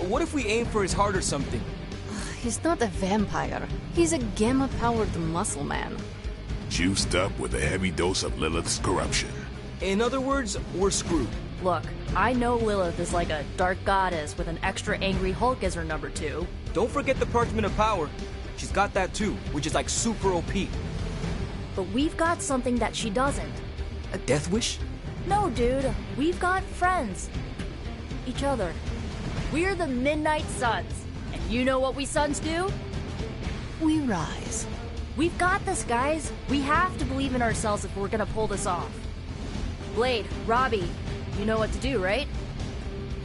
What if we aim for his heart or something? He's not a vampire. He's a gamma-powered muscle man. Juiced up with a heavy dose of Lilith's corruption. In other words, we're screwed. Look, I know Lilith is like a dark goddess with an extra angry Hulk as her number 2. Don't forget the Parchment of Power. She's got that too, which is like super OP. But we've got something that she doesn't. A death wish? No, dude. We've got friends. Each other. We're the Midnight Suns. And you know what we Suns do? We rise. We've got this, guys. We have to believe in ourselves if we're gonna pull this off. Blade, Robbie, you know what to do, right?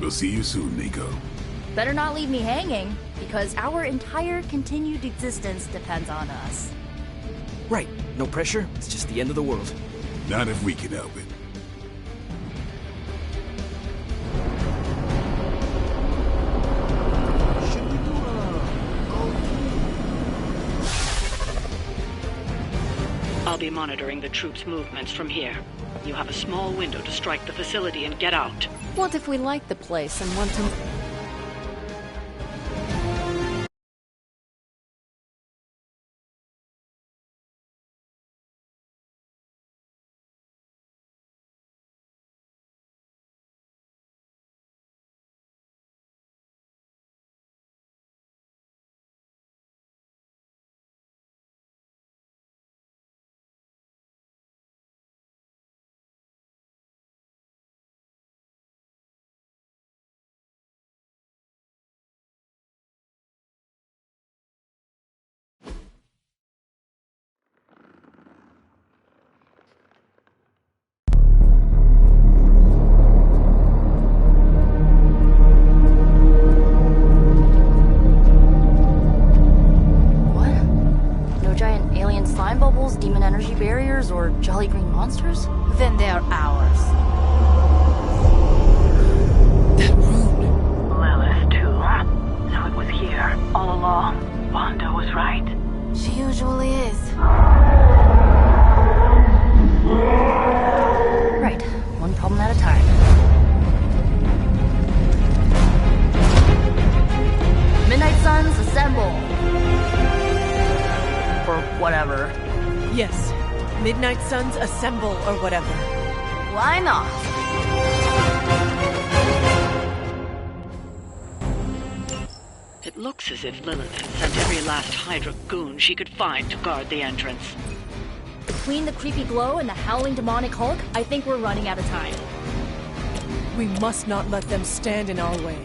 We'll see you soon, Nico. Better not leave me hanging, because our entire continued existence depends on us. Right. No pressure. It's just the end of the world. Not if we can help it. I'll be monitoring the troops' movements from here. You have a small window to strike the facility and get out. What if we like the place and want to... smelly green monsters? Then they're ours. Lilith, too. So it was here, all along. Wanda was right. She usually is. Right, one problem at a time. Midnight Suns, assemble! Or whatever. Yes. Midnight Suns, assemble, or whatever. Why not? It looks as if Lilith had sent every last Hydra goon she could find to guard the entrance. Between the creepy glow and the howling demonic Hulk, I think we're running out of time. We must not let them stand in our way.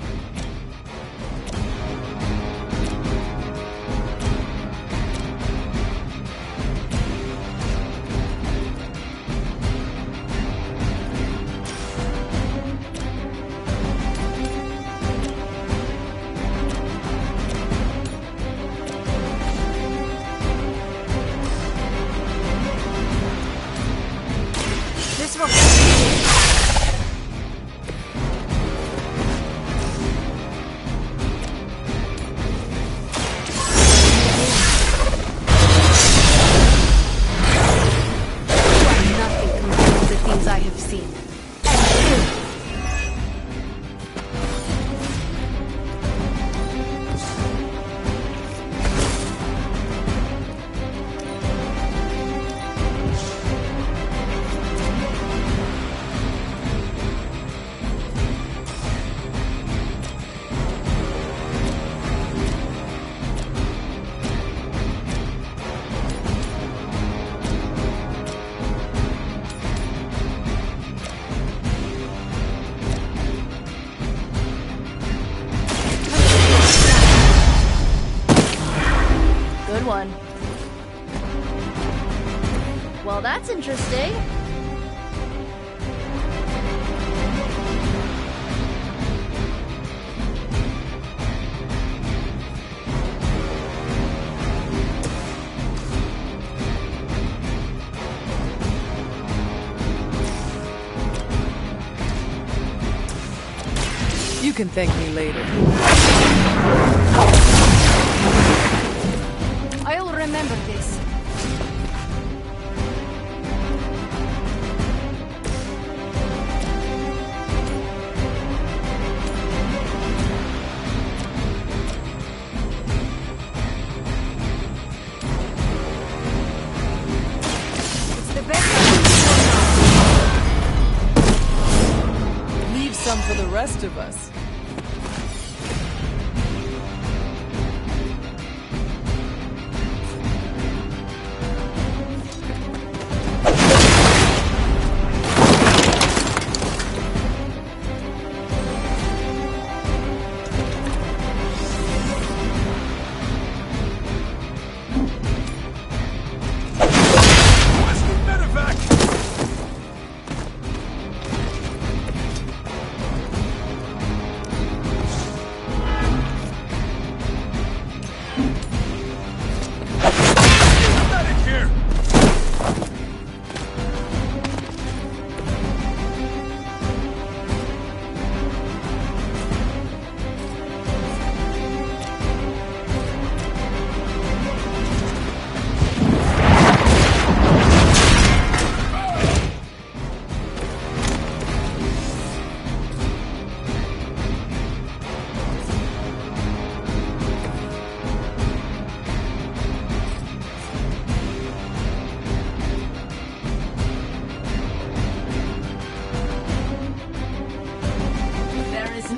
One. Well, that's interesting. You can thank me later. I'll remember this. It's the best Leave some for the rest of us.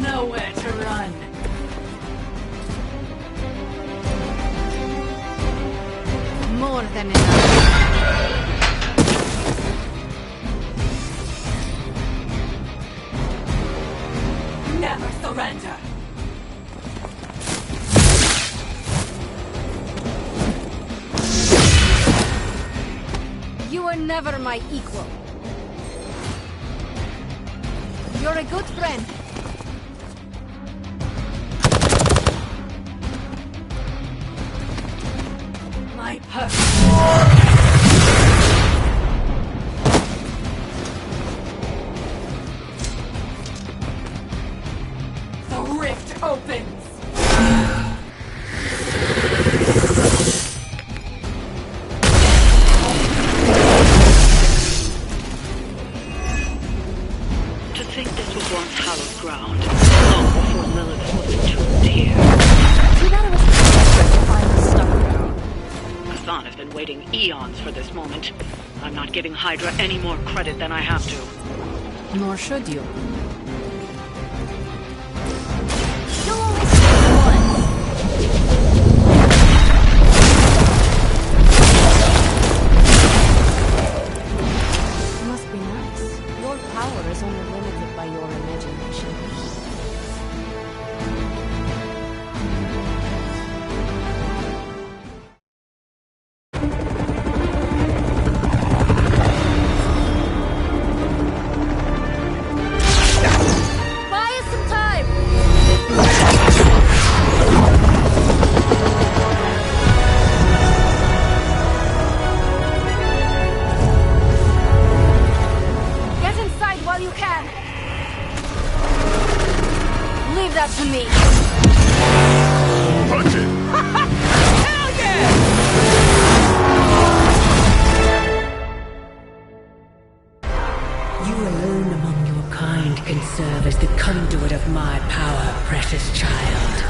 nowhere to run. More than enough. Never surrender. You were never my equal. You're a good friend. My purpose. think this was once hallowed ground, long before Lilith was entombed here. Too bad it was the finally stuck around. Chthon has been waiting eons for this moment. I'm not giving Hydra any more credit than I have to. Nor should you. You'll only see it once. Must be nice. Your power is only limited by your imagination. Buy us some time! Get inside while you can. Leave that to me. Punch it! Hell yeah! You alone among your kind can serve as the conduit of my power, precious child.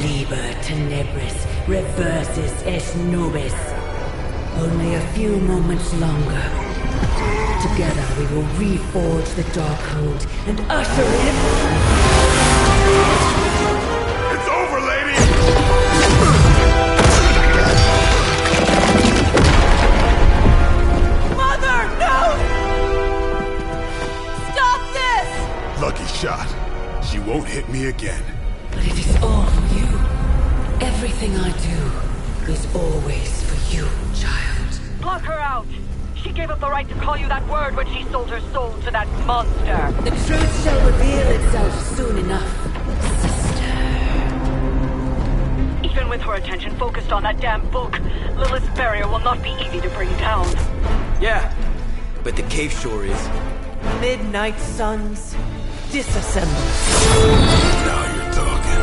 Liber tenebris, reversus est nobis. Only a few moments longer. Together we will reforge the Darkhold and usher in... It's over, lady! Mother, no! Stop this! Lucky shot. She won't hit me again. But it is all for you. Everything I do is always for you, child. Block her out! She gave up the right to call you that word when she sold her soul to that monster. The truth shall reveal itself soon enough, sister. Even with her attention focused on that damn book, Lilith's barrier will not be easy to bring down. Yeah, but the cave sure is. Midnight suns, disassemble. Now you're talking.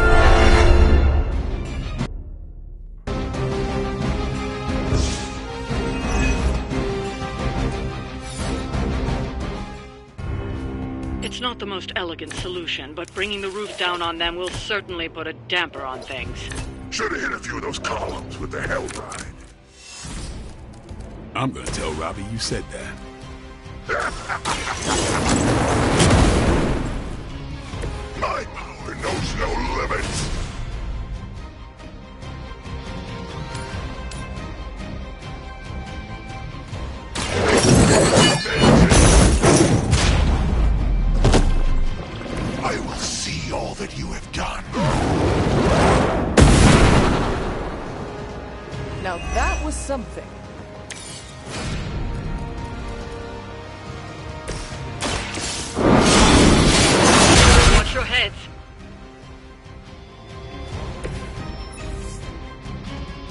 It's not the most elegant solution, but bringing the roof down on them will certainly put a damper on things. Should have hit a few of those columns with the hell ride. I'm gonna tell Robbie you said that. My power knows no limits. I will see all that you have done. Now that was something. Watch your heads.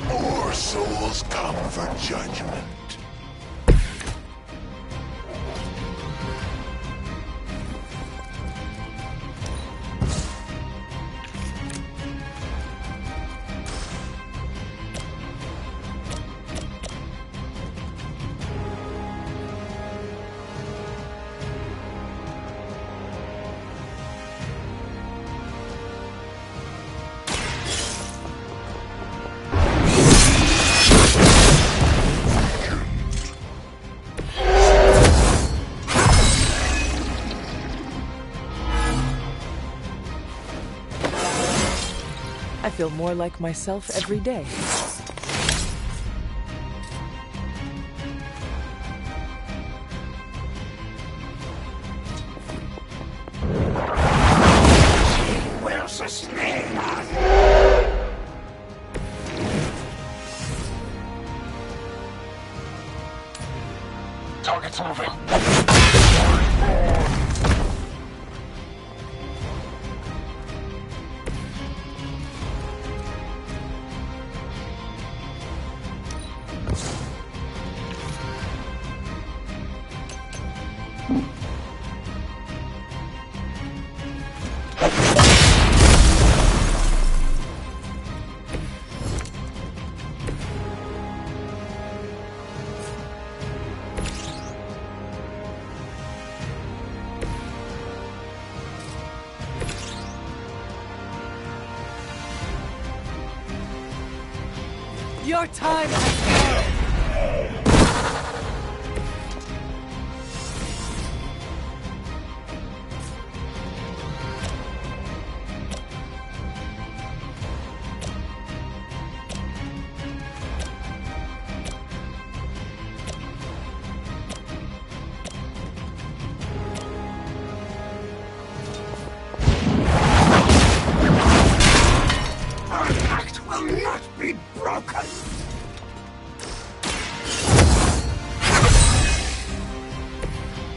More souls come for judgment. I feel more like myself every day. Will sustain us. Target's moving. Your time has come!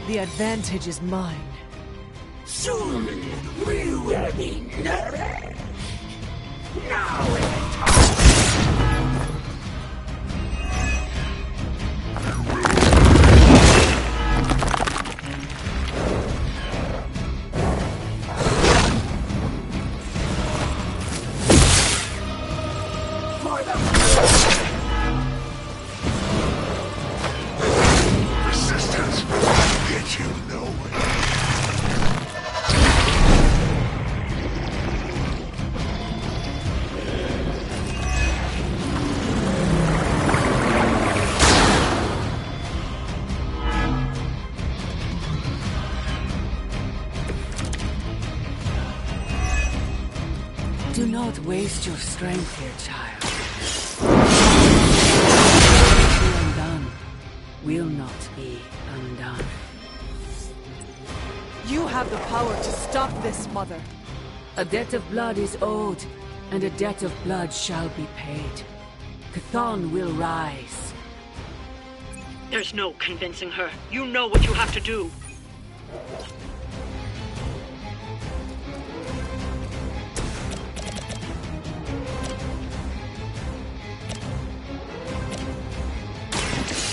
The advantage is mine. Soon we will be nourished. Now resistance will get you nowhere. Do not waste your strength here, child. The undone will not be undone. You have the power to stop this, Mother. A debt of blood is owed, and a debt of blood shall be paid. Chthon will rise. There's no convincing her. You know what you have to do.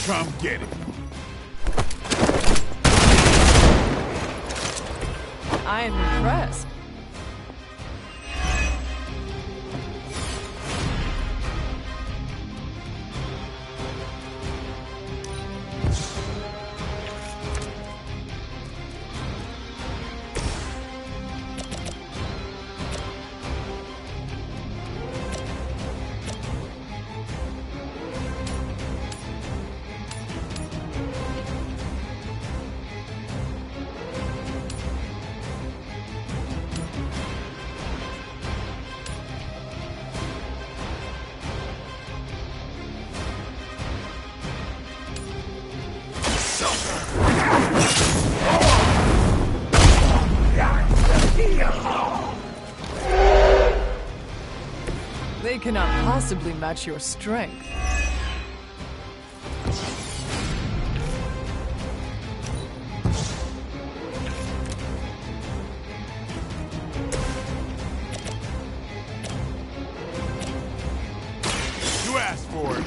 Come get it. I am impressed. They cannot possibly match your strength. You asked for it.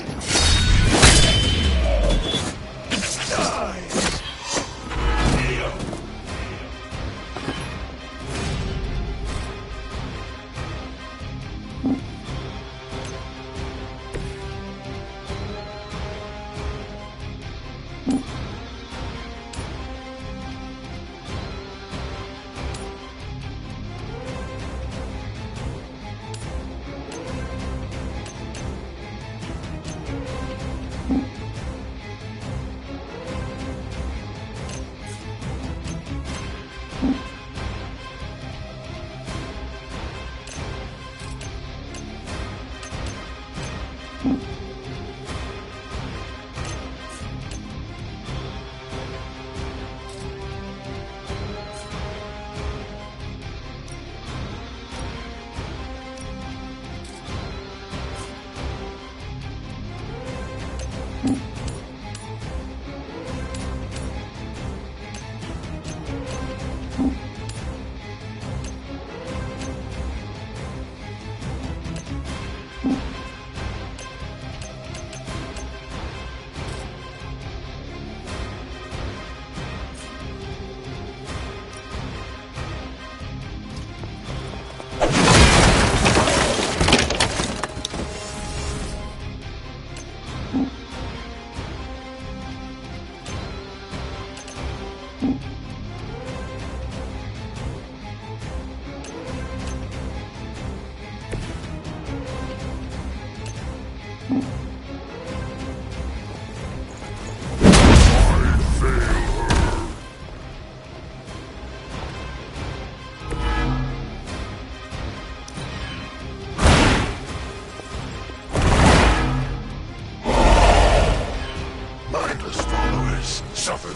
you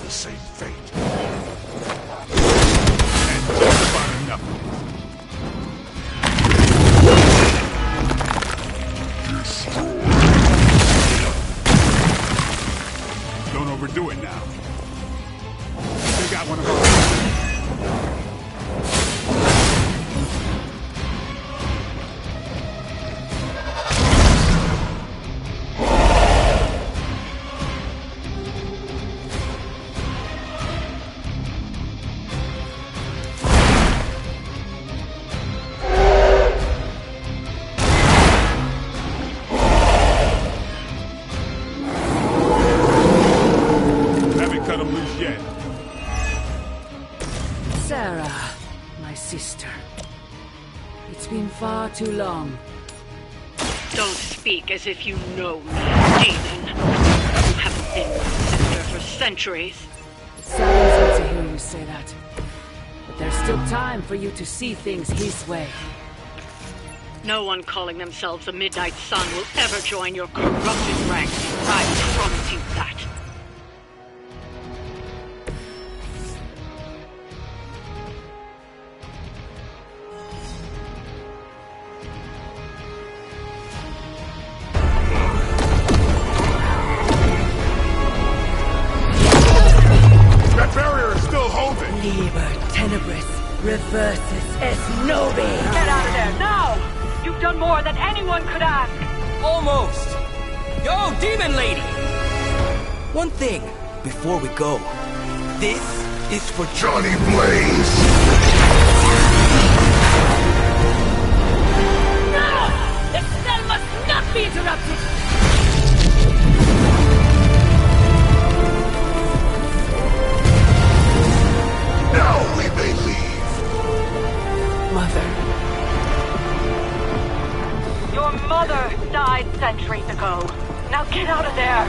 the same fate. And just about enough. Don't overdo it now. They got one of our... Sarah, my sister. It's been far too long. Don't speak as if you know me, demon. You haven't been my sister for centuries. It saddens me to hear you say that. But there's still time for you to see things his way. No one calling themselves a Midnight Sun will ever join your corrupted ranks. I promise you that. That barrier is still holding! Liber tenebris reverses es nobi! Get out of there, now! You've done more than anyone could ask! Almost! Yo, demon lady! One thing, before we go. This is for Johnny Blaze! No! The spell must not be interrupted! Now we may leave. Mother. Your mother died centuries ago. Now get out of there!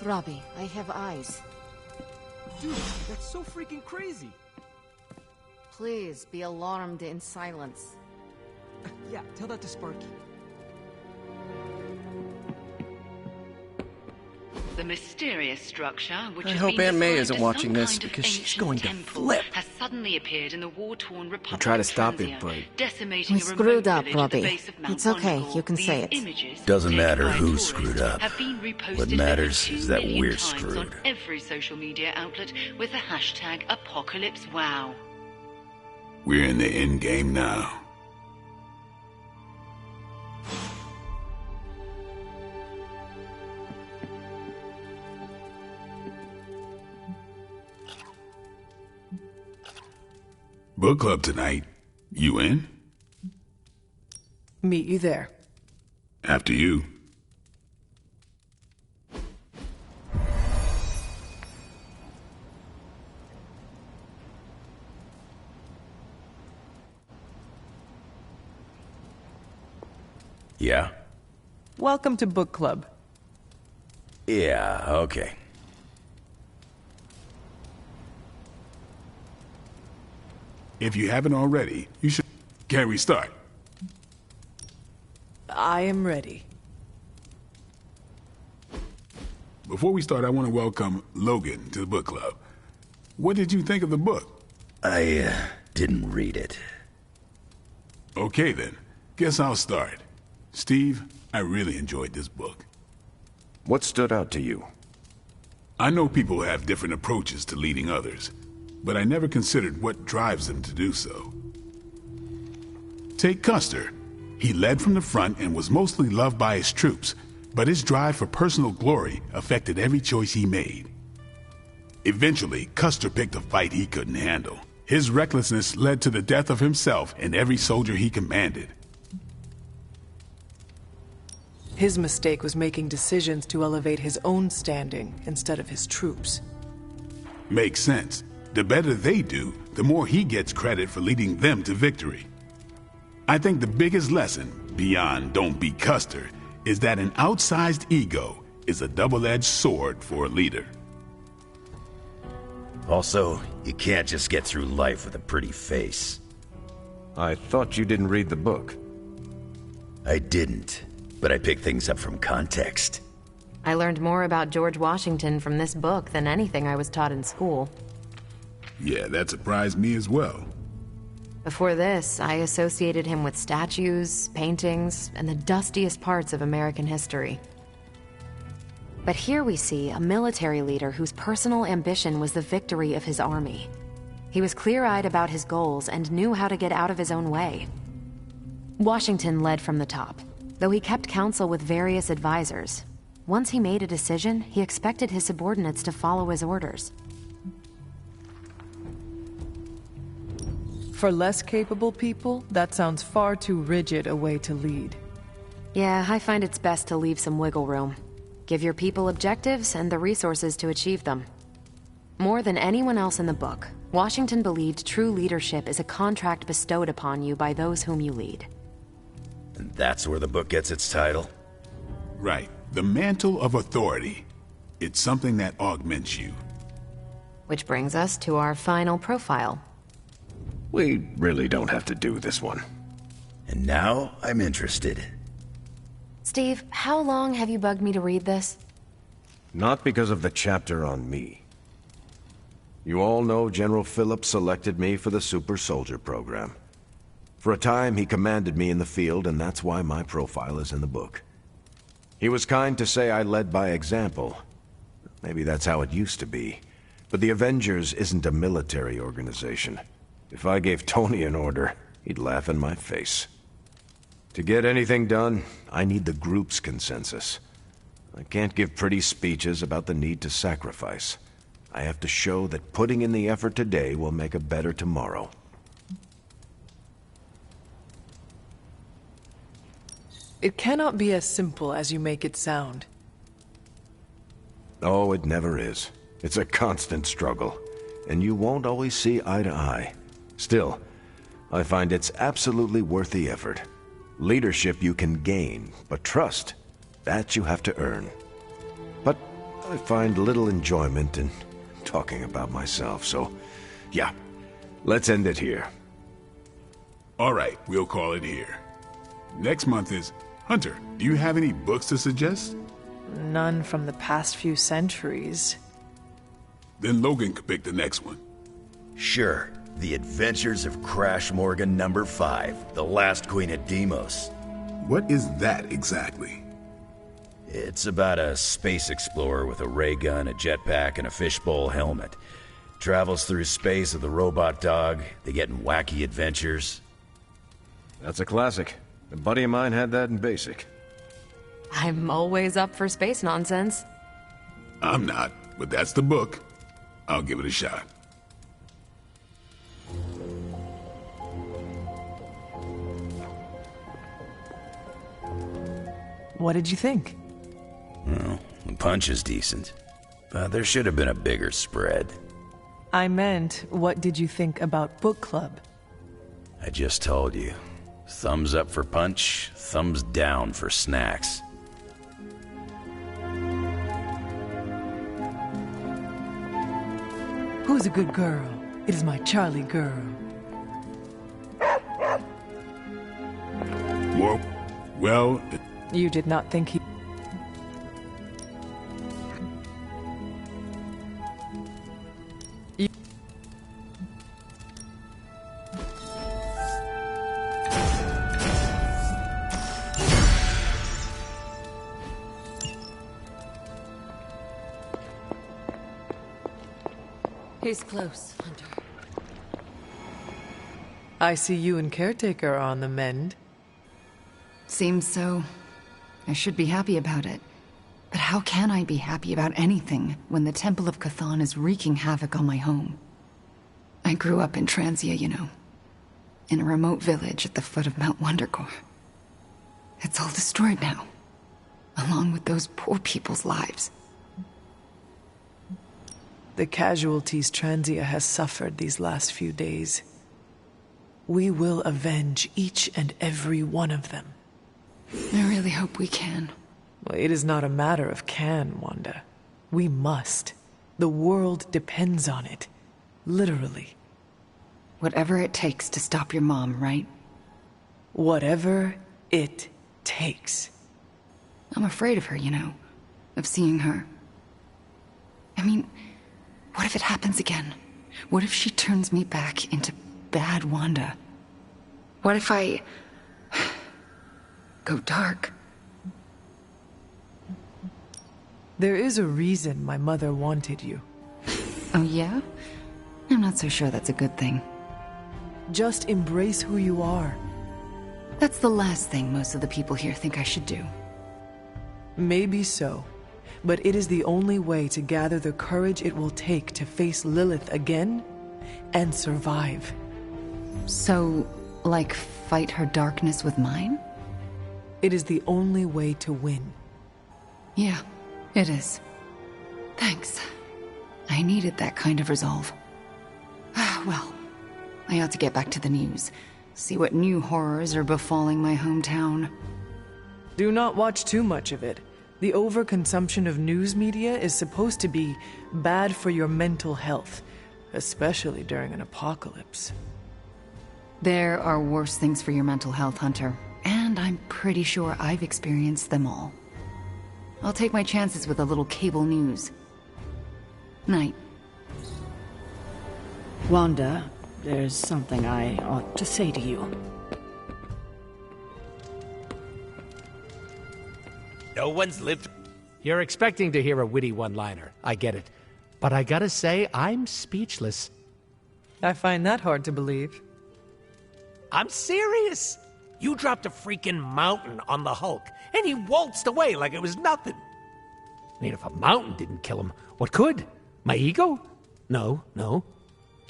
Robbie, I have eyes. Dude, that's so freaking crazy. Please be alarmed in silence. Yeah, tell that to Sparky. The mysterious structure, which I has hope been Aunt May described isn't as watching some this, kind of because she's ancient going to temple, flip. has suddenly appeared in the war-torn Republic try to of stop Transia, it, but... decimating We a screwed remote up, village at the Robbie. base of Mount It's okay, Wondergore. you can These say it. images, Doesn't taken matter by a who tourist, screwed up. have been reposted What over matters 2 is that million we're times screwed. on every social media outlet with the hashtag #ApocalypseWow. We're in the end game now. Book club tonight. You in? Meet you there. After you. Yeah? Welcome to book club. Yeah, okay. If you haven't already, you should... Can we start? I am ready. Before we start, I want to welcome Logan to the book club. What did you think of the book? I didn't read it. Okay then, guess I'll start. Steve, I really enjoyed this book. What stood out to you? I know people have different approaches to leading others, but I never considered what drives them to do so. Take Custer. He led from the front and was mostly loved by his troops, but his drive for personal glory affected every choice he made. Eventually, Custer picked a fight he couldn't handle. His recklessness led to the death of himself and every soldier he commanded. His mistake was making decisions to elevate his own standing instead of his troops. Makes sense. The better they do, the more he gets credit for leading them to victory. I think the biggest lesson, beyond don't be Custer, is that an outsized ego is a double-edged sword for a leader. Also, you can't just get through life with a pretty face. I thought you didn't read the book. I didn't, but I picked things up from context. I learned more about George Washington from this book than anything I was taught in school. Yeah, that surprised me as well. Before this, I associated him with statues, paintings, and the dustiest parts of American history. But here we see a military leader whose personal ambition was the victory of his army. He was clear-eyed about his goals and knew how to get out of his own way. Washington led from the top, though he kept counsel with various advisors. Once he made a decision, he expected his subordinates to follow his orders. For less capable people, that sounds far too rigid a way to lead. Yeah, I find it's best to leave some wiggle room. Give your people objectives and the resources to achieve them. More than anyone else in the book, Washington believed true leadership is a contract bestowed upon you by those whom you lead. And that's where the book gets its title? Right. The mantle of authority. It's something that augments you. Which brings us to our final profile. We really don't have to do this one. And now I'm interested. Steve, how long have you bugged me to read this? Not because of the chapter on me. You all know General Phillips selected me for the Super Soldier program. For a time, he commanded me in the field, and that's why my profile is in the book. He was kind to say I led by example. Maybe that's how it used to be. But the Avengers isn't a military organization. If I gave Tony an order, he'd laugh in my face. To get anything done, I need the group's consensus. I can't give pretty speeches about the need to sacrifice. I have to show that putting in the effort today will make a better tomorrow. It cannot be as simple as you make it sound. Oh, it never is. It's a constant struggle, and you won't always see eye to eye. Still, I find it's absolutely worth the effort. Leadership you can gain, but trust, that you have to earn. But I find little enjoyment in talking about myself, so yeah, let's end it here. All right, we'll call it here. Next month is... Hunter, do you have any books to suggest? None from the past few centuries. Then Logan could pick the next one. Sure. The Adventures of Crash Morgan number 5, The Last Queen of Deimos. What is that exactly? It's about a space explorer with a ray gun, a jetpack, and a fishbowl helmet. Travels through space with a robot dog. They get in wacky adventures. That's a classic. A buddy of mine had that in basic. I'm always up for space nonsense. I'm not, but that's the book. I'll give it a shot. What did you think? Well, the punch is decent, but there should have been a bigger spread. I meant, what did you think about book club? I just told you. Thumbs up for punch, thumbs down for snacks. Who's a good girl? It is my Charlie girl. Well... You did not think he... He's close, Hunter. I see you and Caretaker are on the mend. Seems so. I should be happy about it. But how can I be happy about anything when the Temple of Chthon is wreaking havoc on my home? I grew up in Transia, you know. In a remote village at the foot of Mount Wondercore. It's all destroyed now. Along with those poor people's lives. The casualties Transia has suffered these last few days. We will avenge each and every one of them. I really hope we can. Well, it is not a matter of can, Wanda. We must. The world depends on it. Literally. Whatever it takes to stop your mom, right? Whatever it takes. I'm afraid of her, you know. Of seeing her. I mean, what if it happens again? What if she turns me back into bad Wanda? What if I... go dark? There is a reason my mother wanted you. Oh, yeah? I'm not so sure that's a good thing. Just embrace who you are. That's the last thing most of the people here think I should do. Maybe so. But it is the only way to gather the courage it will take to face Lilith again and survive. So, like, fight her darkness with mine? It is the only way to win. Yeah, it is. Thanks. I needed that kind of resolve. Well, I ought to get back to the news. See what new horrors are befalling my hometown. Do not watch too much of it. The overconsumption of news media is supposed to be bad for your mental health, especially during an apocalypse. There are worse things for your mental health, Hunter, and I'm pretty sure I've experienced them all. I'll take my chances with a little cable news. Night. Wanda, there's something I ought to say to you. No one's lived... You're expecting to hear a witty one-liner. I get it. But I gotta say, I'm speechless. I find that hard to believe. I'm serious. You dropped a freaking mountain on the Hulk, and he waltzed away like it was nothing. I mean, if a mountain didn't kill him, what could? My ego? No.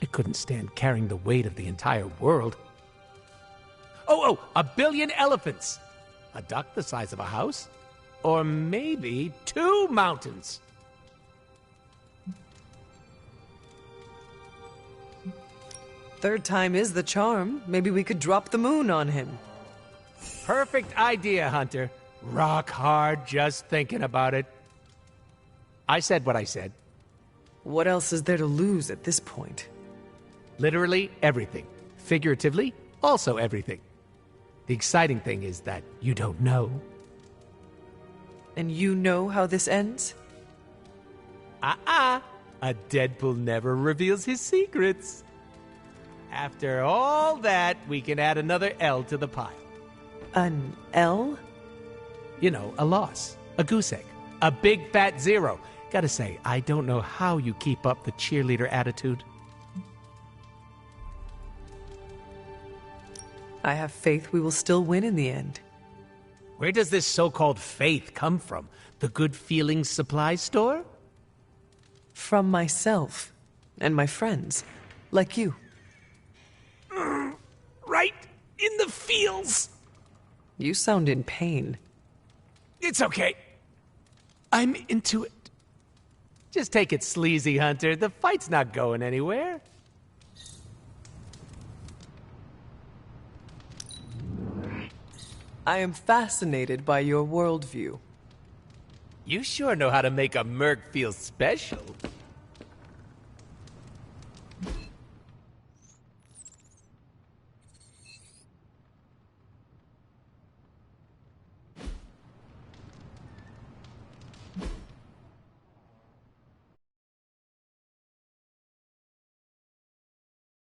It couldn't stand carrying the weight of the entire world. Oh, 1 billion elephants. A duck the size of a house? Or maybe 2 mountains. Third time is the charm. Maybe we could drop the moon on him. Perfect idea, Hunter. Rock hard just thinking about it. I said what I said. What else is there to lose at this point? Literally everything. Figuratively, also everything. The exciting thing is that you don't know. And you know how this ends? A Deadpool never reveals his secrets. After all that, we can add another L to the pile. An L? You know, a loss. A goose egg. A big fat zero. Gotta say, I don't know how you keep up the cheerleader attitude. I have faith we will still win in the end. Where does this so-called faith come from? The Good Feelings supply store? From myself. And my friends. Like you. Right in the feels. You sound in pain. It's okay. I'm into it. Just take it sleazy, Hunter. The fight's not going anywhere. I am fascinated by your worldview. You sure know how to make a merc feel special.